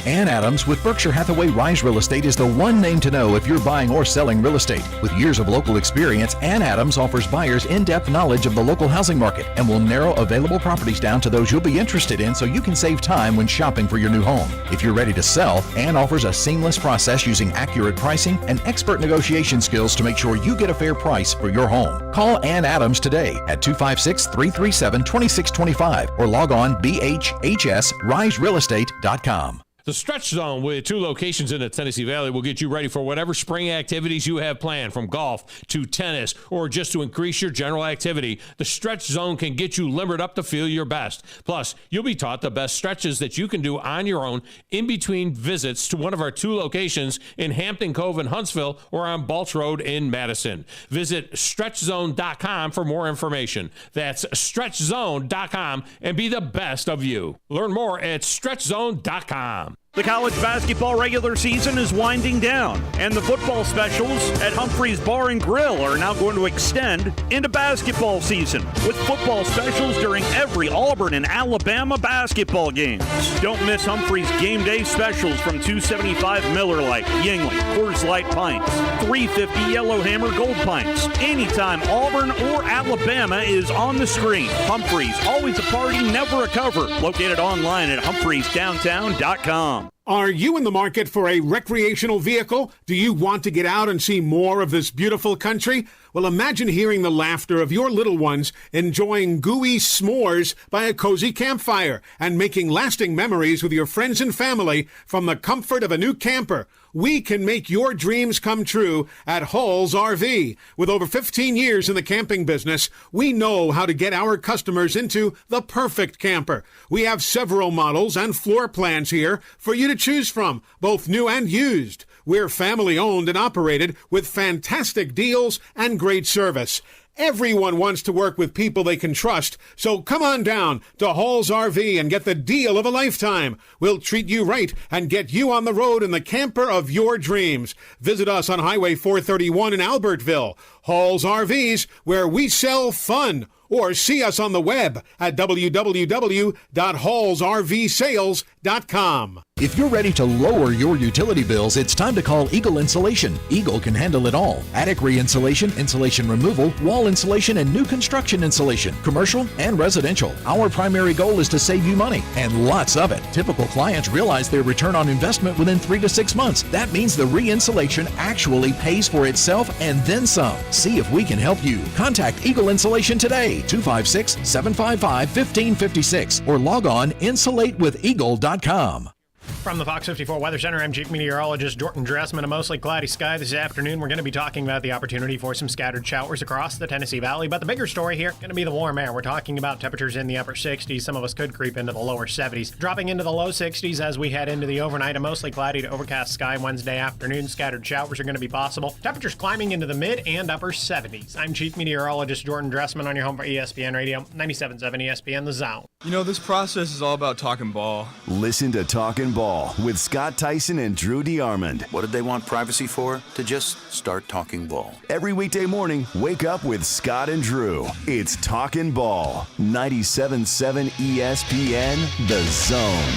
Ann Adams with Berkshire Hathaway Rise Real Estate is the one name to know if you're buying or selling real estate. With years of local experience, Ann Adams offers buyers in-depth knowledge of the local housing market and will narrow available properties down to those you'll be interested in so you can save time when shopping for your new home. If you're ready to sell, Ann offers a seamless process using accurate pricing and expert negotiation skills to make sure you get a fair price for your home. Call Ann Adams today at 256-337-2625 or log on bhsriserealestate.com. The Stretch Zone, with 2 locations in the Tennessee Valley, will get you ready for whatever spring activities you have planned, from golf to tennis or just to increase your general activity. The Stretch Zone can get you limbered up to feel your best. Plus, you'll be taught the best stretches that you can do on your own in between visits to one of our 2 locations in Hampton Cove in Huntsville or on Balch Road in Madison. Visit StretchZone.com for more information. That's StretchZone.com and be the best of you. Learn more at StretchZone.com. The college basketball regular season is winding down, and the football specials at Humphrey's Bar and Grill are now going to extend into basketball season with football specials during every Auburn and Alabama basketball game. Don't miss Humphrey's game day specials from $2.75 Miller Lite, Yingling, Coors Light pints, $3.50 Yellowhammer Gold pints. Anytime Auburn or Alabama is on the screen, Humphrey's, always a party, never a cover. Located online at Humphrey'sDowntown.com. Are you in the market for a recreational vehicle? Do you want to get out and see more of this beautiful country? Well, imagine hearing the laughter of your little ones enjoying gooey s'mores by a cozy campfire and making lasting memories with your friends and family from the comfort of a new camper. We can make your dreams come true at Hall's RV. With over 15 years in the camping business, we know how to get our customers into the perfect camper. We have several models and floor plans here for you to choose from, both new and used. We're family owned and operated with fantastic deals and great service. Everyone wants to work with people they can trust, so come on down to Hall's RV and get the deal of a lifetime. We'll treat you right and get you on the road in the camper of your dreams. Visit us on Highway 431 in Albertville. Hall's RVs, where we sell fun. Or see us on the web at www.hallsrvsales.com. If you're ready to lower your utility bills, it's time to call Eagle Insulation. Eagle can handle it all. Attic re-insulation, insulation removal, wall insulation, and new construction insulation, commercial and residential. Our primary goal is to save you money, and lots of it. Typical clients realize their return on investment within 3 to 6 months. That means the re-insulation actually pays for itself and then some. See if we can help you. Contact Eagle Insulation today, 256-755-1556, or log on insulatewitheagle.com. From the Fox 54 Weather Center, I'm Chief Meteorologist Jordan Dressman. A mostly cloudy sky this afternoon. We're going to be talking about the opportunity for some scattered showers across the Tennessee Valley. But the bigger story here going to be the warm air. We're talking about temperatures in the upper 60s. Some of us could creep into the lower 70s. Dropping into the low 60s as we head into the overnight. A mostly cloudy to overcast sky Wednesday afternoon. Scattered showers are going to be possible. Temperatures climbing into the mid and upper 70s. I'm Chief Meteorologist Jordan Dressman on your home for ESPN Radio, 97.7 ESPN The Zone. You know, this process is all about talking ball. Listen to Talkin' Ball with Scott Tyson and Drew DeArmond. What did they want privacy for? To just start talking ball. Every weekday morning, wake up with Scott and Drew. It's Talkin' Ball. 97.7 ESPN The Zone.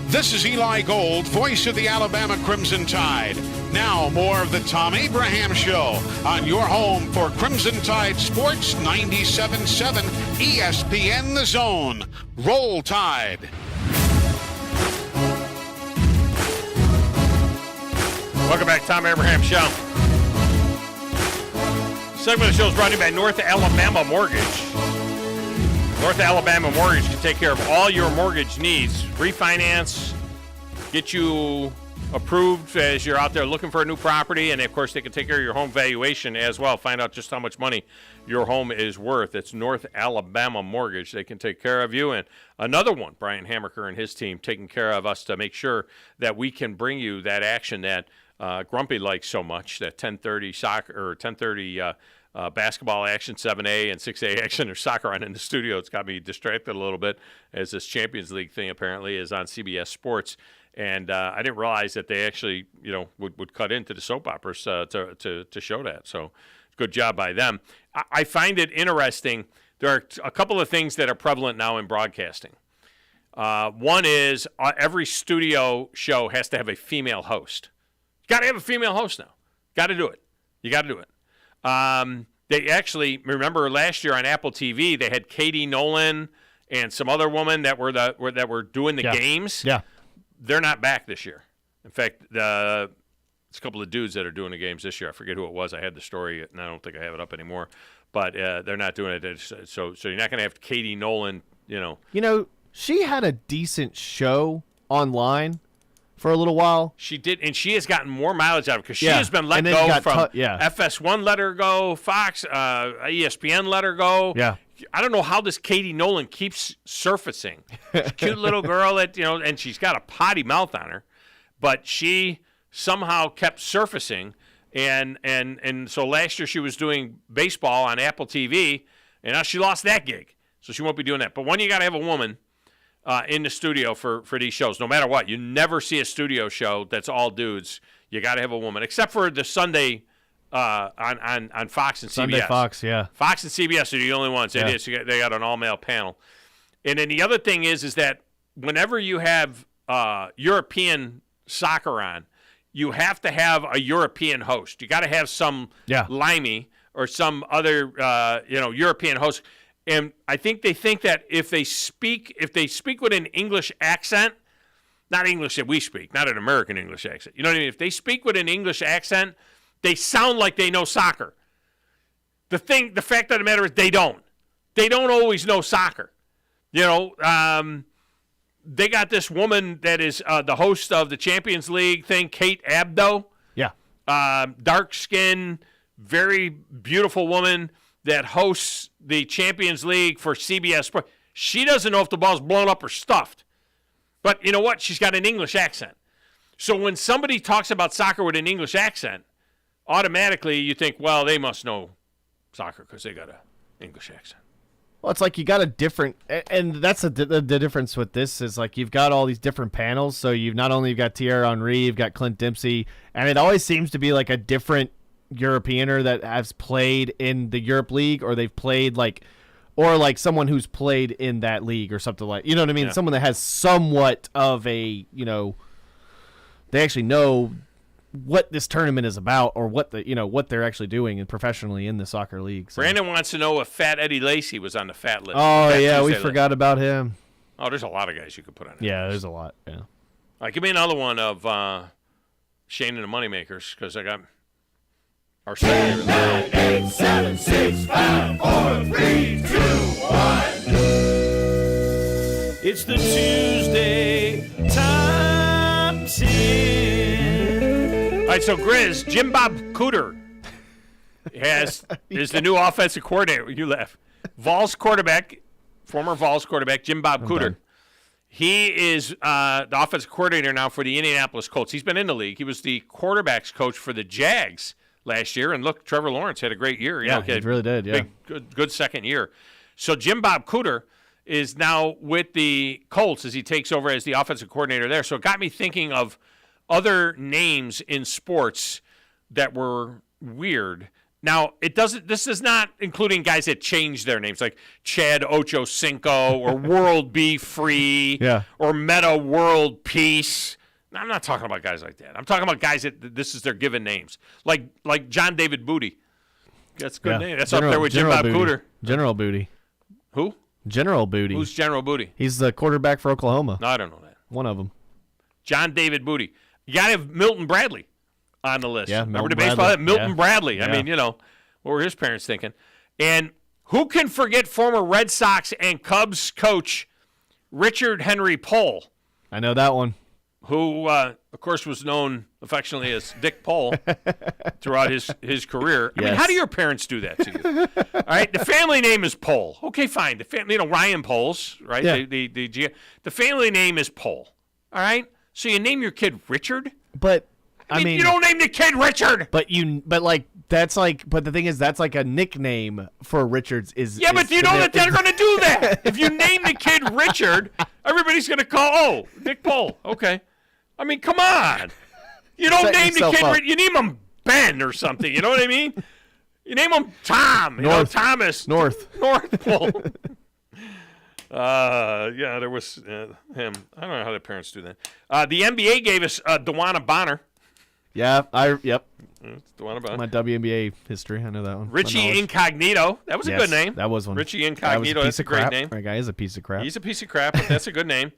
This is Eli Gold, voice of the Alabama Crimson Tide. Now, more of the Tom Abraham Show on your home for Crimson Tide Sports, 97.7 ESPN The Zone. Roll Tide. Welcome back, Tom Abraham Show. Segment of the show is brought to you by North Alabama Mortgage. North Alabama Mortgage can take care of all your mortgage needs. Refinance, get you approved as you're out there looking for a new property, and of course they can take care of your home valuation as well. Find out just how much money your home is worth. It's North Alabama Mortgage. They can take care of you. And another one, Brian Hammaker and his team taking care of us to make sure that we can bring you that action that Grumpy likes so much, that 10:30 soccer or 10:30 basketball action, 7A and 6A action, or soccer on in the studio. It's got me distracted a little bit as this Champions League thing apparently is on CBS Sports. And I didn't realize that they actually, would cut into the soap operas to show that. So good job by them. I find it interesting. There are a couple of things that are prevalent now in broadcasting. One is every studio show has to have a female host. Got to have a female host now. Got to do it. You got to do it. They actually, remember last year on Apple TV, they had Katie Nolan and some other woman that were doing the games. Yeah. They're not back this year. In fact, it's a couple of dudes that are doing the games this year. I forget who it was. I had the story, and I don't think I have it up anymore. But they're not doing it. So you're not going to have Katie Nolan, she had a decent show online for a little while. She did, and she has gotten more mileage out of it because she has been let go from FS1 let her go, Fox, ESPN let her go. Yeah. I don't know how this Katie Nolan keeps surfacing. She's a cute little girl that, and she's got a potty mouth on her, but she somehow kept surfacing. And so last year she was doing baseball on Apple TV, and now she lost that gig. So she won't be doing that. But when you got to have a woman in the studio for these shows, no matter what, you never see a studio show that's all dudes. You got to have a woman, except for the Sunday on Fox and CBS. Sunday Fox, yeah. Fox and CBS are the only ones. Yeah. They got an all-male panel. And then the other thing is that whenever you have European soccer on, you have to have a European host. You got to have some limey or some other European host. And I think they think that if they speak with an English accent, not English that we speak, not an American English accent. You know what I mean? If they speak with an English accent, they sound like they know soccer. The fact of the matter is they don't. They don't always know soccer. They got this woman that is the host of the Champions League thing, Kate Abdo. Yeah. Dark skin, very beautiful woman that hosts the Champions League for CBS Sports. She doesn't know if the ball's blown up or stuffed. But you know what? She's got an English accent. So when somebody talks about soccer with an English accent, automatically you think, well, they must know soccer because they got an English accent. Well, it's like you got a different, and that's the difference with this is like you've got all these different panels. So you've not only got Thierry Henry, you've got Clint Dempsey, and it always seems to be like a different Europeaner that has played in the Europe League, or they've played or someone who's played in that league or something like, you know what I mean? Yeah. Someone that has somewhat of a, they actually know what this tournament is about, or what what they're actually doing and professionally in the soccer league. So. Brandon wants to know if Fat Eddie Lacy was on the fat list. Oh Fat yeah, we Tuesday forgot list. about him. Oh, there's a lot of guys you could put on there. Yeah, there's a lot. Yeah. All right, give me another one of Shane and the Moneymakers, because I got our second. 9, 8, 7, 6, 5, 4, 3, 2, 1. It's the Tuesday Top 10. All right, so Grizz, Jim Bob Cooter is the new offensive coordinator. You laugh. Vols quarterback, former Vols quarterback, Jim Bob Cooter. He is the offensive coordinator now for the Indianapolis Colts. He's been in the league. He was the quarterbacks coach for the Jags last year. And look, Trevor Lawrence had a great year. He really did, yeah. Good second year. So Jim Bob Cooter is now with the Colts as he takes over as the offensive coordinator there. So it got me thinking of other names in sports that were weird. Now, this is not including guys that changed their names, like Chad Ochocinco or World Be Free or Meta World Peace. No, I'm not talking about guys like that. I'm talking about guys that this is their given names, like John David Booty. That's a good name. That's up there with Jim Bob Cooter. General Booty. Who? General Booty. Who's General Booty? He's the quarterback for Oklahoma. No, I don't know that. One of them. John David Booty. You got to have Milton Bradley on the list. Yeah, remember the Milton baseball? Bradley. Milton Bradley. I mean, what were his parents thinking? And who can forget former Red Sox and Cubs coach Richard Henry Pohl? I know that one. Who, of course, was known affectionately as Dick Pohl throughout his career. I mean, how do your parents do that to you? All right, the family name is Pohl. Okay, fine. The family, Ryan Poles, right? Yeah. The family name is Pohl. All right, so you name your kid Richard, but I mean, you don't name the kid Richard. But the thing is, that's like a nickname for Richards. But you know that they're going to do that. If you name the kid Richard, everybody's going to call, Dick Pohl. Okay. I mean, come on. You don't name the kid, you name him Ben or something. You know what I mean? You name him Tom. Thomas. North Pole. There was him. I don't know how the parents do that. The NBA gave us DeWanna Bonner. Yeah, yep. DeWanna Bonner. My WNBA history, I know that one. Richie Incognito. That was a good name. That was one. Richie Incognito. That's a great name. That guy is a piece of crap. He's a piece of crap, but that's a good name.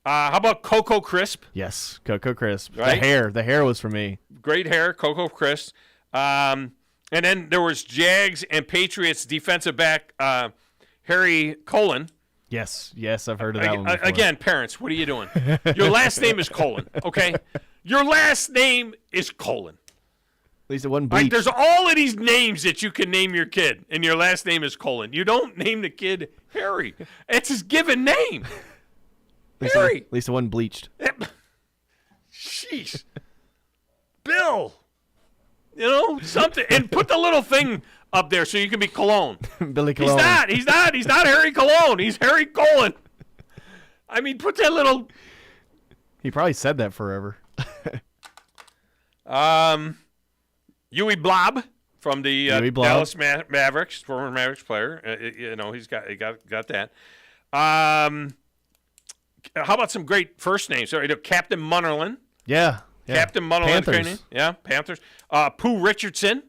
How about Coco Crisp? Yes, Coco Crisp. Right? The hair was for me. Great hair, Coco Crisp. And then there was Jags and Patriots defensive back Harry Colon. Yes, I've heard of that one before. Again, parents, what are you doing? Your last name is Colon, okay? Your last name is Colon. At least it wasn't bleached. There's all of these names that you can name your kid, and your last name is Colon. You don't name the kid Harry. It's his given name. Harry. At least it wasn't bleached. Jeez. Bill. Something. And put the little thing up there so you can be Cologne. Billy Cologne. He's not Harry Cologne. He's Harry Colon. I mean, put that little. He probably said that forever. Huey Blob from the Dallas Mavericks, former Mavericks player. He's got that. How about some great first names? So, Captain Munnerlyn. Yeah. Captain Munnerlyn. Panthers. Yeah, Panthers. Pooh Richardson.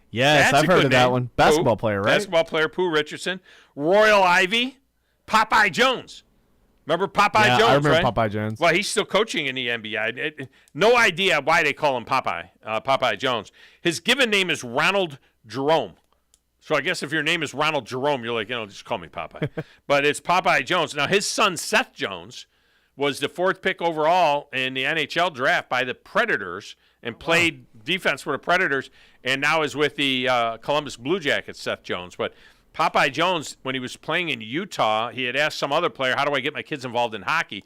Yes, That's I've heard of that name. one. Basketball player, right? Basketball player, Pooh Richardson. Royal Ivy. Popeye Jones. Remember Popeye Jones, I remember right? Popeye Jones. Well, he's still coaching in the NBA. No idea why they call him Popeye Jones. His given name is Ronald Jerome. So I guess if your name is Ronald Jerome, you're like, just call me Popeye. But it's Popeye Jones. Now, his son, Seth Jones, was the 4th pick overall in the NHL draft by the Predators and played defense for the Predators, and now is with the Columbus Blue Jackets, Seth Jones. But Popeye Jones, when he was playing in Utah, he had asked some other player, how do I get my kids involved in hockey?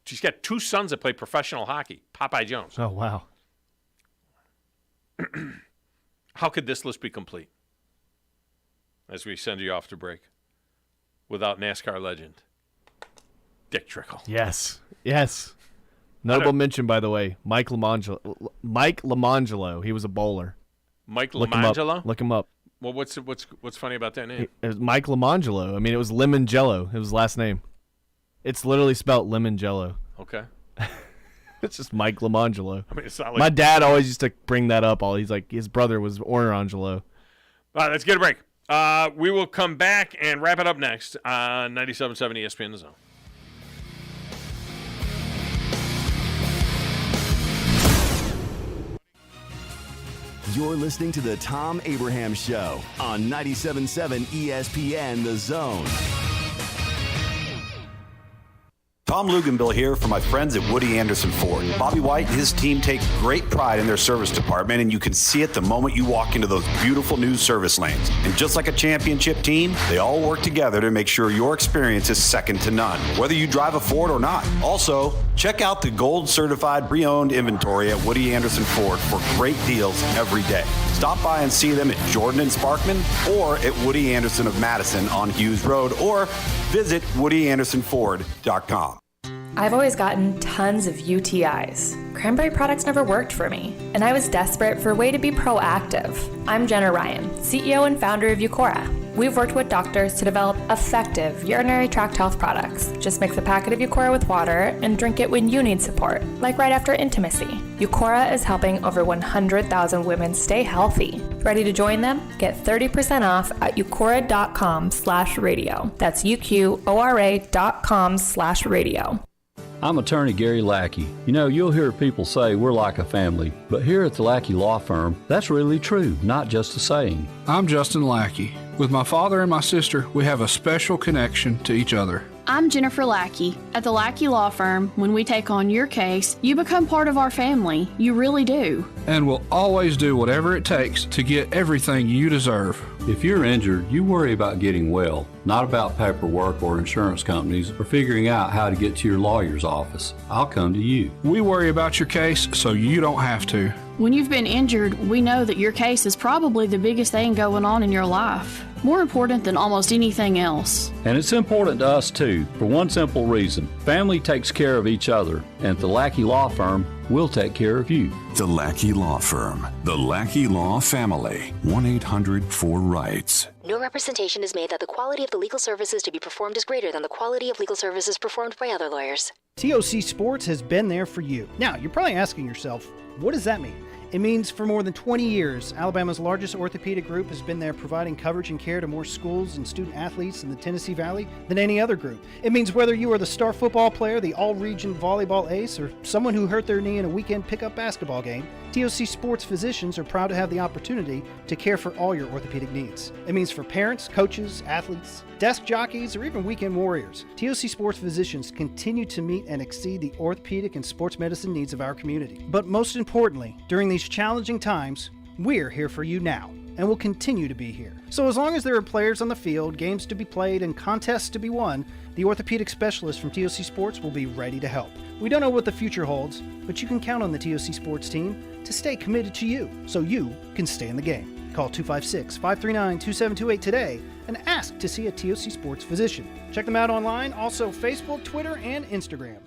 She's got 2 sons that play professional hockey. Popeye Jones. Oh, wow. How could this list be complete? As we send you off to break. Without NASCAR legend, Dick Trickle. Yes. Yes. Notable mention, by the way, Mike Lamangelo. He was a bowler. Mike Look Lamangelo? Look him up. Well, what's funny about that name? It was Mike Lamangelo. I mean, it was Lemon Jello. It was his last name. It's literally spelled Lemon Jello. Okay. It's just Mike Lamangelo. I mean, it's not like... My dad always used to bring that up. He's like, his brother was Orangelo. All right, let's get a break. We will come back and wrap it up next on 97.7 ESPN The Zone. You're listening to the Thom Abraham Show on 97.7 ESPN The Zone. Tom Luganbill here for my friends at Woody Anderson Ford. Bobby White and his team take great pride in their service department, and you can see it the moment you walk into those beautiful new service lanes. And just like a championship team, they all work together to make sure your experience is second to none, whether you drive a Ford or not. Also, check out the gold certified pre-owned inventory at Woody Anderson Ford for great deals every day. Stop by and see them at Jordan and Sparkman or at Woody Anderson of Madison on Hughes Road, or visit WoodyAndersonFord.com. I've always gotten tons of UTIs. Cranberry products never worked for me, and I was desperate for a way to be proactive. I'm Jenna Ryan, CEO and founder of Eucora. We've worked with doctors to develop effective urinary tract health products. Just mix a packet of Eucora with water and drink it when you need support, like right after intimacy. Eucora is helping over 100,000 women stay healthy. Ready to join them? Get 30% off at eucora.com/radio. That's UQORA.com/radio. I'm attorney Gary Lackey. You know, you'll hear people say we're like a family, but here at the Lackey Law Firm, that's really true, not just a saying. I'm Justin Lackey. With my father and my sister, we have a special connection to each other. I'm Jennifer Lackey. At the Lackey Law Firm, when we take on your case, you become part of our family. You really do. And we'll always do whatever it takes to get everything you deserve. If you're injured, you worry about getting well, not about paperwork or insurance companies or figuring out how to get to your lawyer's office. I'll come to you. We worry about your case so you don't have to. When you've been injured, we know that your case is probably the biggest thing going on in your life. More important than almost anything else. And it's important to us too, for one simple reason. Family takes care of each other, and at the Lackey Law Firm, we'll take care of you. The Lackey Law Firm. The Lackey Law Family. 1-800-4-RIGHTS. No representation is made that the quality of the legal services to be performed is greater than the quality of legal services performed by other lawyers. TOC Sports has been there for you. Now, you're probably asking yourself, what does that mean? It means for more than 20 years, Alabama's largest orthopedic group has been there providing coverage and care to more schools and student athletes in the Tennessee Valley than any other group. It means whether you are the star football player, the all-region volleyball ace, or someone who hurt their knee in a weekend pickup basketball game, TOC Sports physicians are proud to have the opportunity to care for all your orthopedic needs. It means for parents, coaches, athletes, desk jockeys, or even weekend warriors, TOC Sports physicians continue to meet and exceed the orthopedic and sports medicine needs of our community. But most importantly, during these challenging times, we're here for you now, and will continue to be here. So as long as there are players on the field, games to be played, and contests to be won, the orthopedic specialists from TOC Sports will be ready to help. We don't know what the future holds, but you can count on the TOC Sports team to stay committed to you, so you can stay in the game. Call 256-539-2728 today and ask to see a TOC Sports physician. Check them out online, also Facebook, Twitter, and Instagram.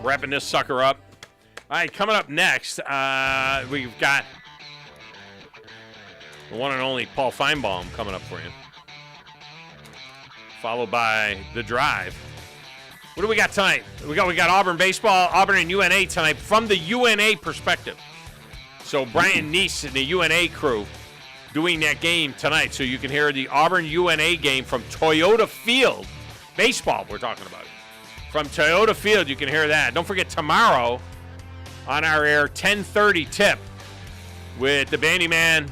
Wrapping this sucker up. All right, coming up next, we've got The one and only Paul Feinbaum coming up for you. Followed by The Drive. What do we got tonight? We got Auburn baseball, Auburn and UNA tonight from the UNA perspective. So Brian Neese and the UNA crew doing that game tonight. So you can hear the Auburn UNA game from Toyota Field. Baseball, we're talking about. From Toyota Field, you can hear that. Don't forget tomorrow on our air, 10:30 tip with the Bandy Man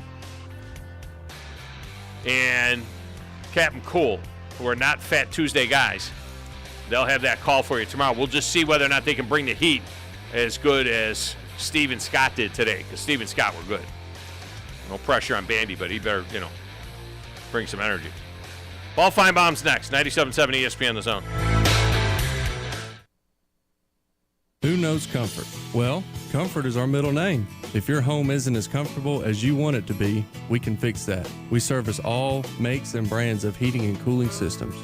and Captain Cool, who are not Fat Tuesday guys. They'll have that call for you tomorrow. We'll just see whether or not they can bring the heat as good as Steve and Scott did today, because Steve and Scott were good. No pressure on Bandy, but he better, bring some energy. Paul Feinbaum's next, 97.7 ESPN The Zone. Who knows comfort? Well, comfort is our middle name. If your home isn't as comfortable as you want it to be, we can fix that. We service all makes and brands of heating and cooling systems.